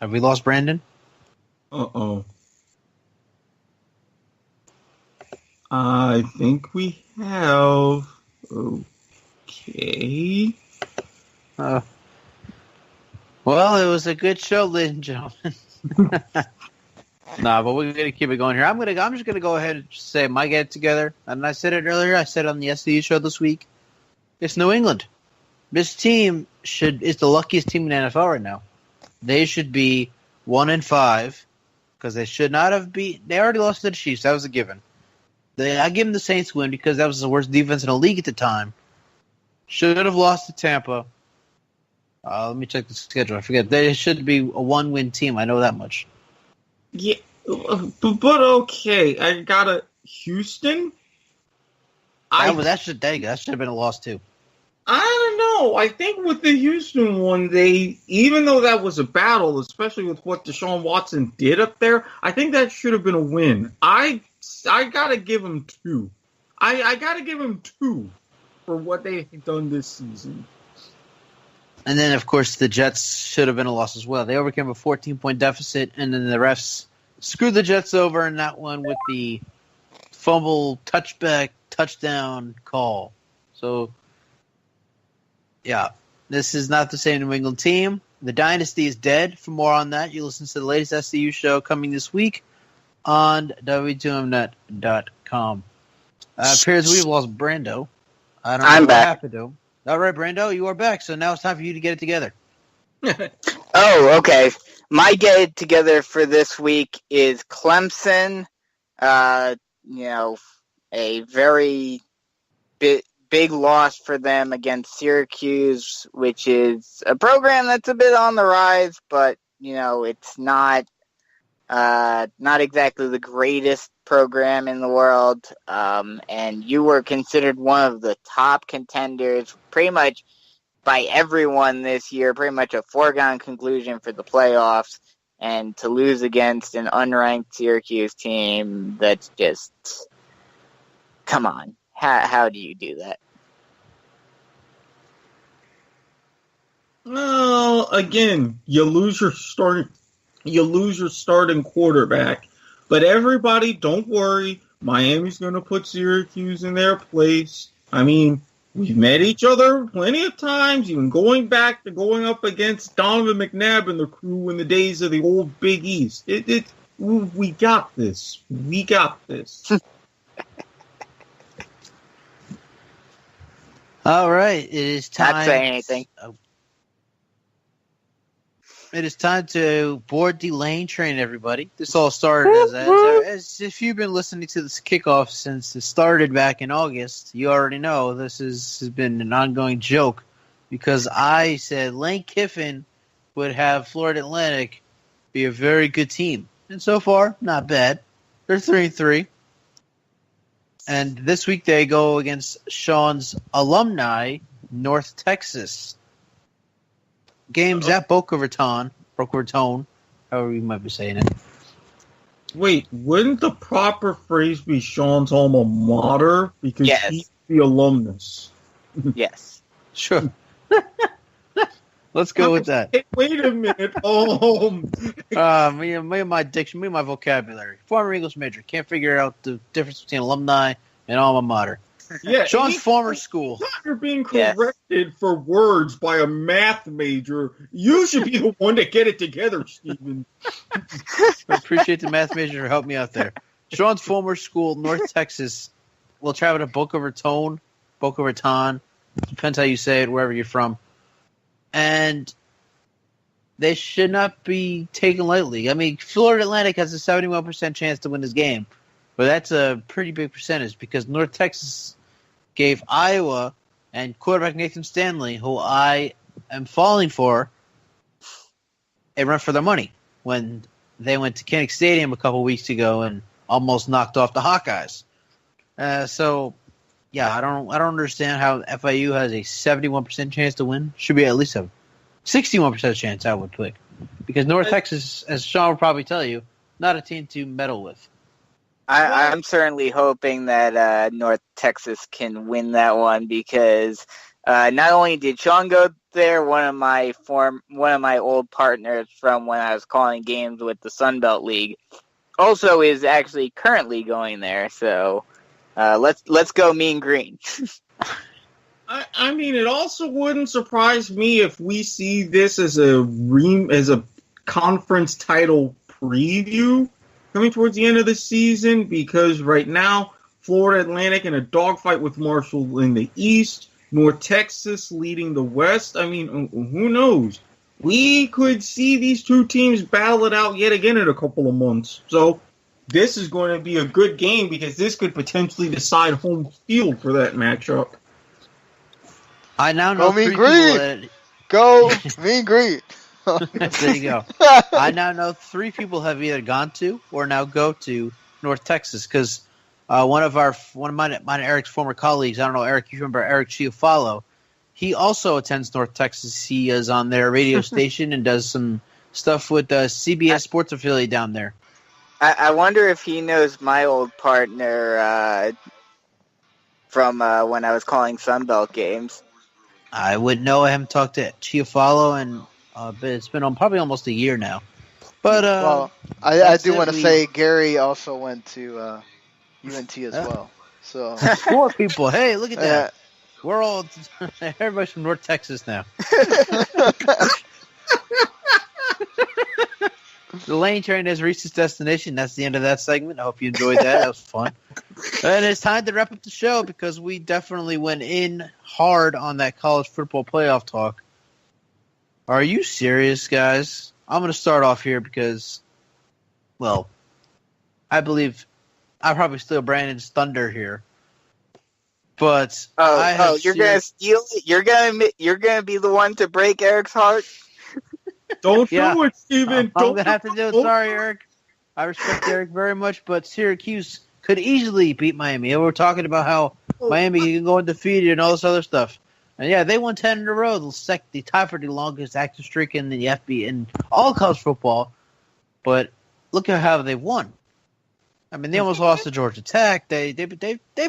Have we lost Brandon? Uh-oh. I think we have. Okay. Well, it was a good show, ladies and gentlemen. But we're gonna keep it going here. I'm just gonna go ahead and say my get together. And I said it earlier. I said it on the SCU show this week. It's New England. This team is the luckiest team in the NFL right now. They should be 1-5 because they should not have beat. They already lost to the Chiefs. That was a given. I give them the Saints win because that was the worst defense in the league at the time. Should have lost to Tampa. Let me check the schedule. I forget. They should be a 1-win team. I know that much. Yeah, but okay. I got a Houston. That should have been a loss too. I don't know. I think with the Houston one, even though that was a battle, especially with what Deshaun Watson did up there, I think that should have been a win. I gotta give him 2. I gotta give him 2 for what they've done this season. And then, of course, the Jets should have been a loss as well. They overcame a 14-point deficit, and then the refs screwed the Jets over in that one with the fumble touchdown call. So, yeah, this is not the same New England team. The dynasty is dead. For more on that, you listen to the latest SCU show coming this week on W2Mnet.com. Appears we've lost Brando. I don't know what happened to him. All right, Brando, you are back. So now it's time for you to get it together. Oh, okay. My get it together for this week is Clemson. A very big loss for them against Syracuse, which is a program that's a bit on the rise, but it's not exactly the greatest program in the world. And you were considered one of the top contenders pretty much by everyone this year, pretty much a foregone conclusion for the playoffs, and to lose against an unranked Syracuse team, that's just, come on. How do you do that? Well, again, you lose your starting quarterback. But everybody, don't worry. Miami's going to put Syracuse in their place. I mean, we've met each other plenty of times, even going up against Donovan McNabb and the crew in the days of the old Big East. We got this. We got this. All right, it is time. Not saying anything. It is time to board the lane train, everybody. This all started as if you've been listening to this kickoff since it started back in August, you already know this has been an ongoing joke because I said Lane Kiffin would have Florida Atlantic be a very good team. And so far, not bad. They're 3-3. And this week they go against Sean's alumni, North Texas. Games at Boca Raton, however you might be saying it. Wait, wouldn't the proper phrase be Sean's alma mater? Because he's the alumnus. Yes. Sure. Let's go with that. Hey, wait a minute. Me and my diction, me and my vocabulary. Former English major. Can't figure out the difference between alumni and alma mater. Yeah, Sean's former school. You're being corrected for words by a math major. You should be the one to get it together, Stephen. I appreciate the math major for helping me out there. Sean's former school, North Texas, will travel to Boca Raton, depends how you say it, wherever you're from. And they should not be taken lightly. I mean, Florida Atlantic has a 71% chance to win this game, but that's a pretty big percentage because North Texas gave Iowa and quarterback Nathan Stanley, who I am falling for, a run for their money when they went to Kinnick Stadium a couple weeks ago and almost knocked off the Hawkeyes. I don't understand how FIU has a 71% chance to win. Should be at least a 61% chance, I would pick. Because North Texas, as Sean will probably tell you, not a team to meddle with. I'm certainly hoping that North Texas can win that one because not only did Sean go there, one of my old partners from when I was calling games with the Sun Belt League, also is actually currently going there. So let's go Mean Green. I mean, it also wouldn't surprise me if we see this as a conference title preview coming towards the end of the season, because right now, Florida Atlantic in a dogfight with Marshall in the East, North Texas leading the West. I mean, who knows? We could see these two teams battle it out yet again in a couple of months. So this is going to be a good game because this could potentially decide home field for that matchup. I now know Mean three Green. people that... Go Mean Green. There you go. I now know three people have either gone to or now go to North Texas because one of mine Eric's former colleagues, I don't know, Eric, you remember Eric Chiafalo, he also attends North Texas. He is on their radio station and does some stuff with the CBS Sports affiliate down there. I wonder if he knows my old partner from when I was calling Sunbelt games. I would know. I haven't talked to Chiafalo, and it's been probably almost a year now. But well, I do want to say Gary also went to UNT as well. So 4 people. Hey, look at that. We're all everybody's from North Texas now. The Lane Train has reached its destination. That's the end of that segment. I hope you enjoyed that. That was fun. And it's time to wrap up the show because we definitely went in hard on that college football playoff talk. Are you serious, guys? I'm going to start off here because, well, I believe I probably steal Brandon's thunder here. But you're gonna steal it. You're gonna be the one to break Eric's heart. Don't do it, Steven. I'm gonna have to do it. Sorry, Eric. I respect Eric very much, but Syracuse could easily beat Miami. And we're talking about how Miami can go undefeated and all this other stuff. And yeah, they won 10 in a row. The tie for the longest active streak in the FB in all college football. But look at how they won. I mean, they almost lost to Georgia Tech. They've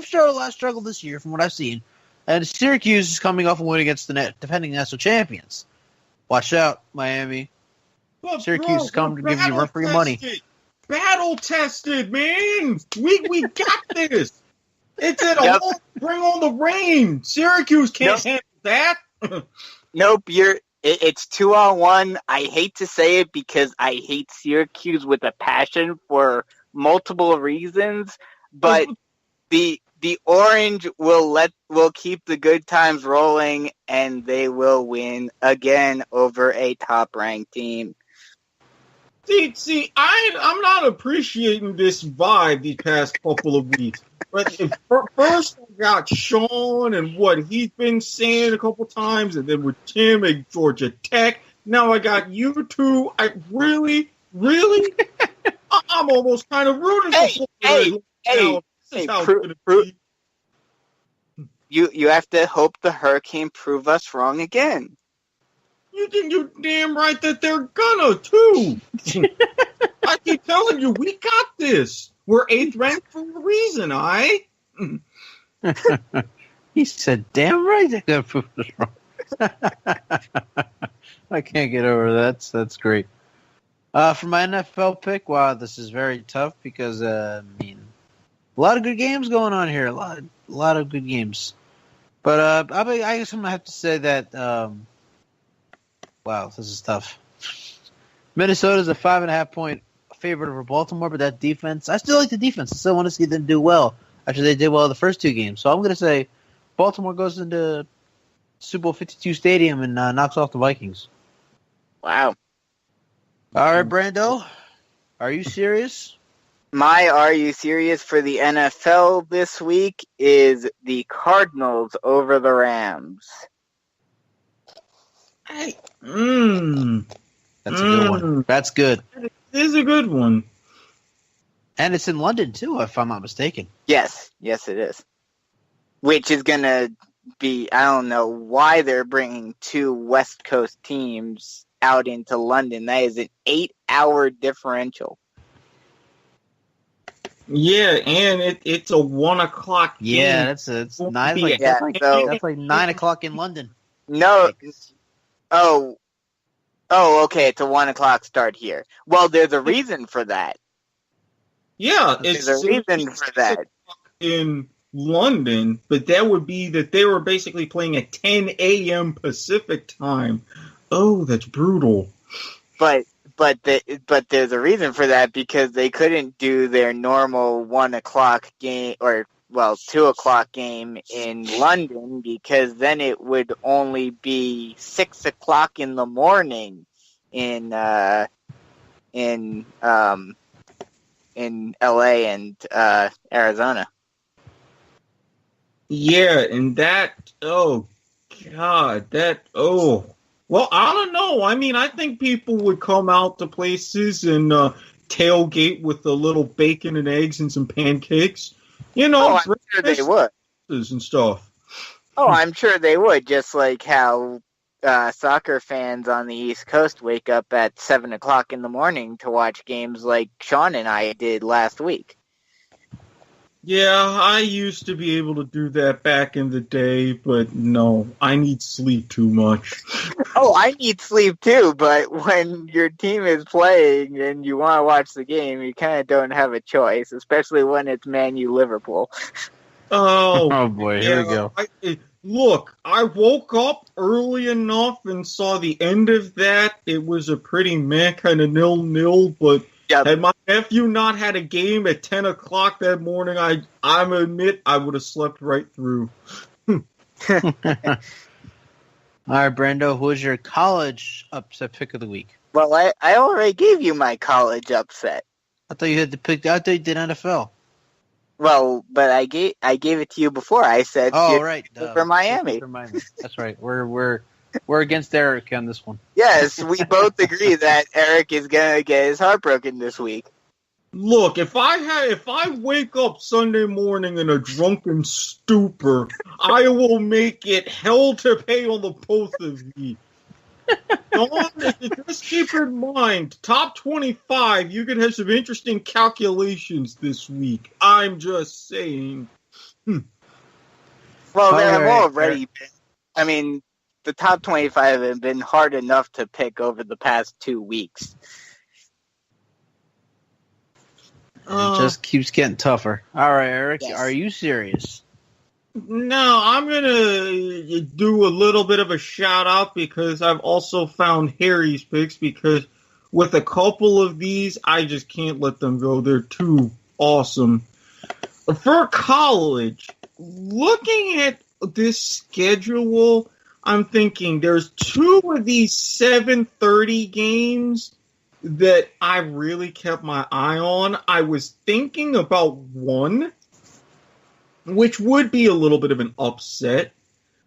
showed a lot of struggle this year from what I've seen. And Syracuse is coming off a win against the defending national champions. Watch out, Miami. But Syracuse is coming to give you free money. Battle tested, man. We got this. It's at home. Bring on the rain. Syracuse can't handle that. Nope. It's 2-on-1. I hate to say it because I hate Syracuse with a passion for multiple reasons, but the orange will keep the good times rolling, and they will win again over a top-ranked team. See, I'm not appreciating this vibe these past couple of weeks. But first I got Sean and what he's been saying a couple times, and then with Tim and Georgia Tech. Now I got you two. I really, I'm almost kind of rooting for You have to hope the Hurricane prove us wrong again. You damn right that they're gonna too. I keep telling you, we got this. We're 8th ranked for a reason, all right? He said, damn right they're gonna prove us wrong. I can't get over that. That's great. For my NFL pick, wow, this is very tough because a lot of good games going on here. A lot of good games. But I guess I'm gonna have to say that. Wow, this is tough. Minnesota's a 5.5-point favorite over Baltimore, but that defense, I still like the defense. I still want to see them do well. Actually, they did well the first 2 games. So I'm gonna say Baltimore goes into Super Bowl 52 Stadium and knocks off the Vikings. Wow. All right, Brando, are you serious? My Are You Serious for the NFL this week is the Cardinals over the Rams. That's a good one. That's good. It is a good one. And it's in London, too, if I'm not mistaken. Yes, it is. Which is going to be, I don't know why they're bringing 2 West Coast teams out into London. That is an 8-hour differential. Yeah, and it's a 1 o'clock game. Yeah, that's 9. Yeah, That's like 9 o'clock in London. No. Oh, okay. It's a 1 o'clock start here. Well, there's a reason for that. Yeah, there's a reason for that in London, but that would be that they were basically playing at 10 a.m. Pacific time. Oh, that's brutal. But there's a reason for that because they couldn't do their normal 1 o'clock game 2 o'clock game in London because then it would only be 6 o'clock in the morning in LA and Arizona. Yeah, and well, I don't know. I mean, I think people would come out to places and tailgate with a little bacon and eggs and some pancakes. I'm sure they would. And stuff. Oh, I'm sure they would, just like how soccer fans on the East Coast wake up at 7 o'clock in the morning to watch games like Sean and I did last week. Yeah, I used to be able to do that back in the day, but no, I need sleep too much. Oh, I need sleep too, but when your team is playing and you want to watch the game, you kind of don't have a choice, especially when it's Man U Liverpool. Oh boy, here we go. Look, I woke up early enough and saw the end of that. It was a pretty meh kind of 0-0, but had my nephew not had a game at 10 o'clock that morning, I admit I would have slept right through. All right, Brando, who was your college upset pick of the week? Well, I already gave you my college upset. I thought you had to pick. I thought you did NFL. Well, but I gave it to you before. I said, right, for Miami. For Miami. That's right. We're against Eric on this one. Yes, we both agree that Eric is gonna get his heart broken this week. Look, if I wake up Sunday morning in a drunken stupor, I will make it hell to pay on the both of you. Just keep in mind, top 25, you can have some interesting calculations this week. I'm just saying. Well, there have already been. I mean, the top 25 have been hard enough to pick over the past 2 weeks. It just keeps getting tougher. All right, Eric, Yes. Are you serious? No, I'm going to do a little bit of a shout-out because I've also found Harry's picks because with a couple of these, I just can't let them go. They're too awesome. For college, looking at this schedule, I'm thinking there's 2 of these 7:30 games that I really kept my eye on. I was thinking about one, which would be a little bit of an upset,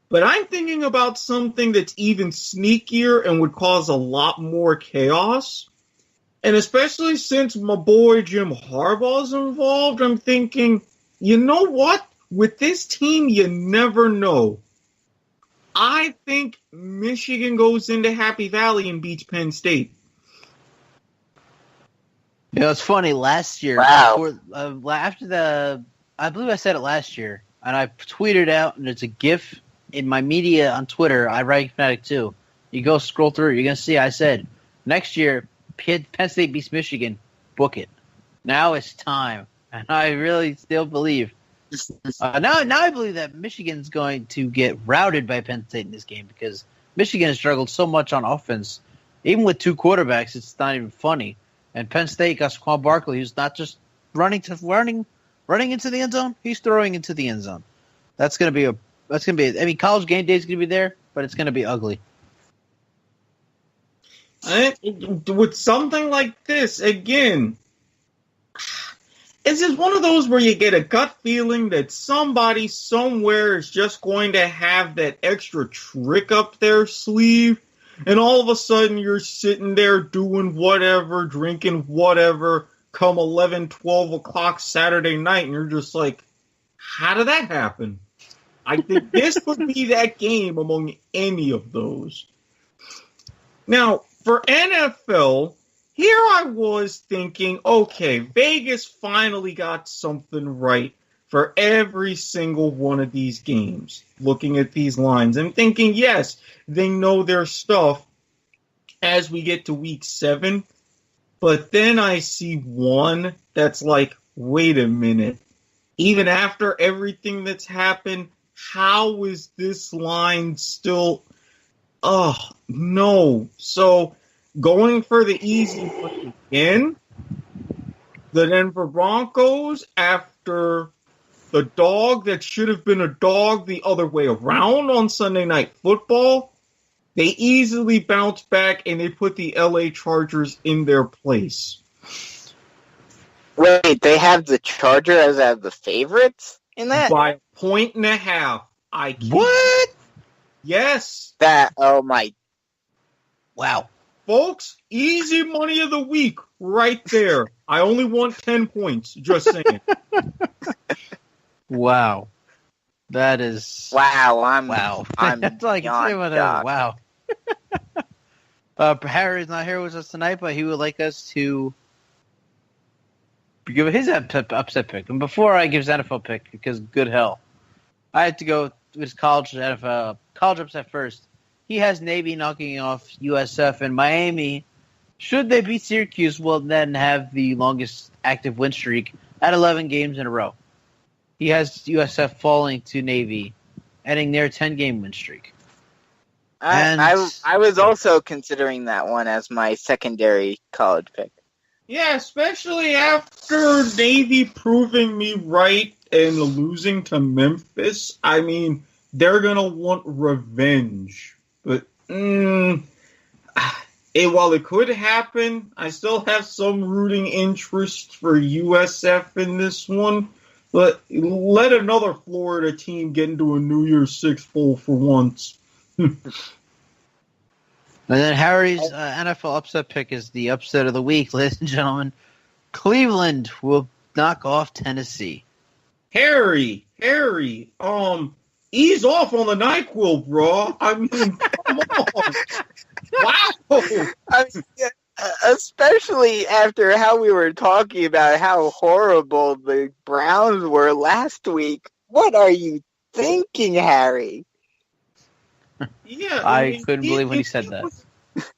but I'm thinking about something that's even sneakier and would cause a lot more chaos. And especially since my boy Jim Harbaugh's involved, I'm thinking, you know what? With this team, you never know. I think Michigan goes into Happy Valley and beats Penn State. It's funny. Last year, Wow. I believe I said it last year, and I tweeted out, and it's a GIF in my media on Twitter. I write Fanatic too. You go scroll through, you're gonna see. I said next year, Penn State beats Michigan. Book it. Now it's time, and I really still believe. Now I believe that Michigan's going to get routed by Penn State in this game because Michigan has struggled so much on offense. Even with 2 quarterbacks, it's not even funny. And Penn State got Saquon Barkley, who's not just running into the end zone. He's throwing into the end zone. That's gonna be. I mean, College game day is gonna be there, but it's gonna be ugly. With something like this, again, it's just one of those where you get a gut feeling that somebody somewhere is just going to have that extra trick up their sleeve, and all of a sudden you're sitting there doing whatever, drinking whatever, come 11, 12 o'clock Saturday night, and you're just like, how did that happen? I think this would be that game among any of those. Now, for NFL, here I was thinking, okay, Vegas finally got something right for every single one of these games. Looking at these lines and thinking, yes, they know their stuff as we get to week 7. But then I see one that's like, wait a minute. Even after everything that's happened, how is this line still... Oh, no. So, going for the easy one again, the Denver Broncos, after the dog that should have been a dog the other way around on Sunday Night Football, they easily bounced back and they put the LA Chargers in their place. Wait, they have the Chargers as the favorites in that? By 1.5. What? Yes. Oh my. Wow. Folks, easy money of the week right there. I only want 10 points, just saying. Wow. That is... Wow, Wow. I'm That's all I can say about that. Wow. Harry's not here with us tonight, but he would like us to give his upset pick. And before I give his NFL pick, because good hell, I had to go with his college upset first. He has Navy knocking off USF, and Miami, should they beat Syracuse, will then have the longest active win streak at 11 games in a row. He has USF falling to Navy, ending their 10-game win streak. I was also considering that one as my secondary college pick. Yeah, especially after Navy proving me right and losing to Memphis. I mean, they're going to want revenge. But while it could happen, I still have some rooting interest for USF in this one. But let another Florida team get into a New Year's Six bowl for once. And then Harry's NFL upset pick is the upset of the week, ladies and gentlemen. Cleveland will knock off Tennessee. Harry, ease off on the NyQuil, bro. I mean, come on. Wow. I mean, especially after how we were talking about how horrible the Browns were last week. What are you thinking, Harry? Yeah, I couldn't believe when he said that.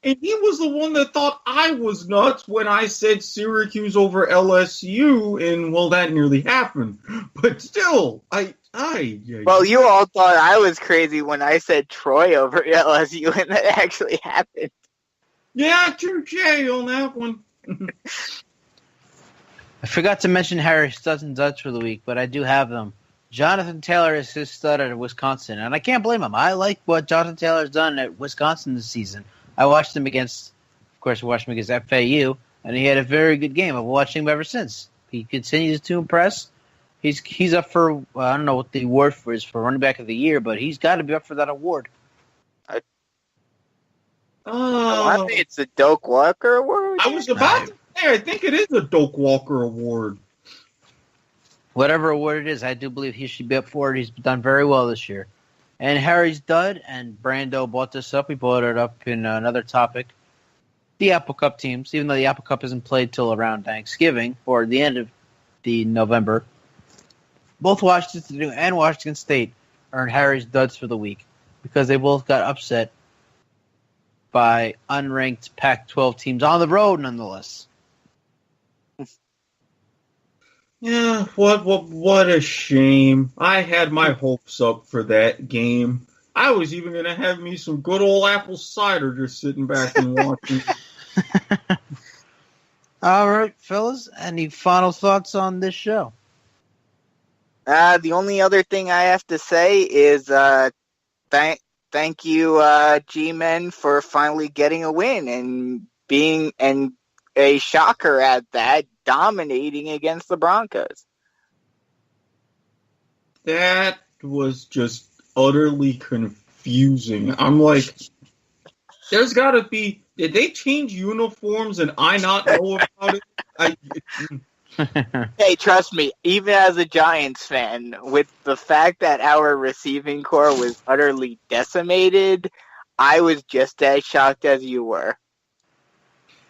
And he was the one that thought I was nuts when I said Syracuse over LSU, and well, that nearly happened. But still, Well, you all thought I was crazy when I said Troy over LSU, and that actually happened. Yeah, touche on that one. I forgot to mention Harry's studs and duds for the week, but I do have them. Jonathan Taylor is his stud at Wisconsin, and I can't blame him. I like what Jonathan Taylor's done at Wisconsin this season. I watched him against FAU, and he had a very good game. I've watched him ever since. He continues to impress. He's up for, I don't know what the award is for running back of the year, but he's got to be up for that award. I think it's the Doak Walker Award. I was about to say, I think it is the Doak Walker Award. Whatever award it is, I do believe he should be up for it. He's done very well this year. And Harry's dud, and Brando brought this up. We brought it up in another topic. The Apple Cup teams, even though the Apple Cup isn't played till around Thanksgiving or the end of the November, both Washington and Washington State earned Harry's duds for the week because they both got upset by unranked Pac-12 teams on the road, nonetheless. Yeah, what a shame. I had my hopes up for that game. I was even going to have me some good old apple cider just sitting back and watching. All right, fellas, any final thoughts on this show? The only other thing I have to say is thank you, G-Men, for finally getting a win and being a shocker at that, dominating against the Broncos. That was just utterly confusing. I'm like, there's got to be... Did they change uniforms and I not know about it? Hey, trust me, even as a Giants fan, with the fact that our receiving core was utterly decimated, I was just as shocked as you were.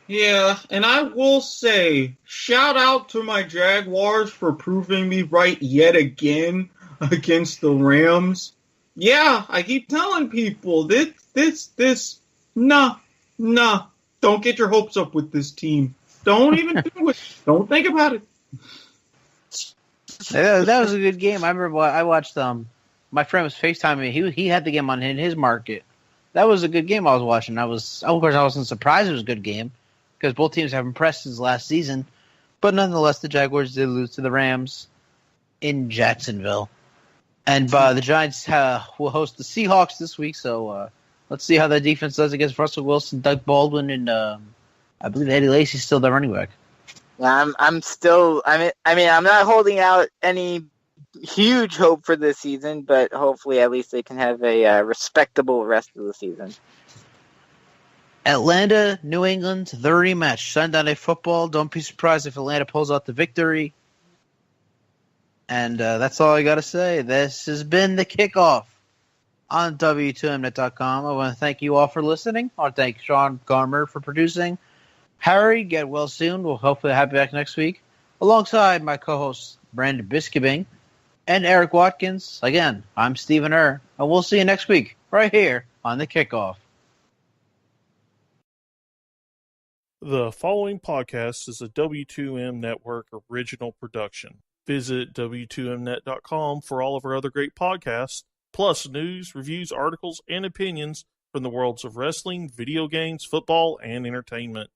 Yeah, and I will say, shout out to my Jaguars for proving me right yet again against the Rams. Yeah, I keep telling people nah, don't get your hopes up with this team. Don't even do it. Don't think about it. That was a good game. I remember I watched. My friend was FaceTiming me. He had the game on in his market. That was a good game I was watching. Of course, I wasn't surprised it was a good game because both teams have impressed since last season. But nonetheless, the Jaguars did lose to the Rams in Jacksonville. And the Giants will host the Seahawks this week, so let's see how the defense does against Russell Wilson, Doug Baldwin, and I believe Eddie Lacy's still the running back. Yeah, I'm not holding out any huge hope for this season, but hopefully at least they can have a respectable rest of the season. Atlanta, New England, the rematch, Sunday Night Football. Don't be surprised if Atlanta pulls out the victory. And that's all I got to say. This has been the Kickoff on W2Mnet.com. I want to thank you all for listening. I want to thank Sean Garmer for producing. Harry, get well soon. We'll hopefully have you back next week. Alongside my co-hosts, Brandon Biskibing and Eric Watkins. Again, I'm Stephen Err, and we'll see you next week right here on the Kickoff. The following podcast is a W2M Network original production. Visit W2Mnet.com for all of our other great podcasts, plus news, reviews, articles, and opinions from the worlds of wrestling, video games, football, and entertainment.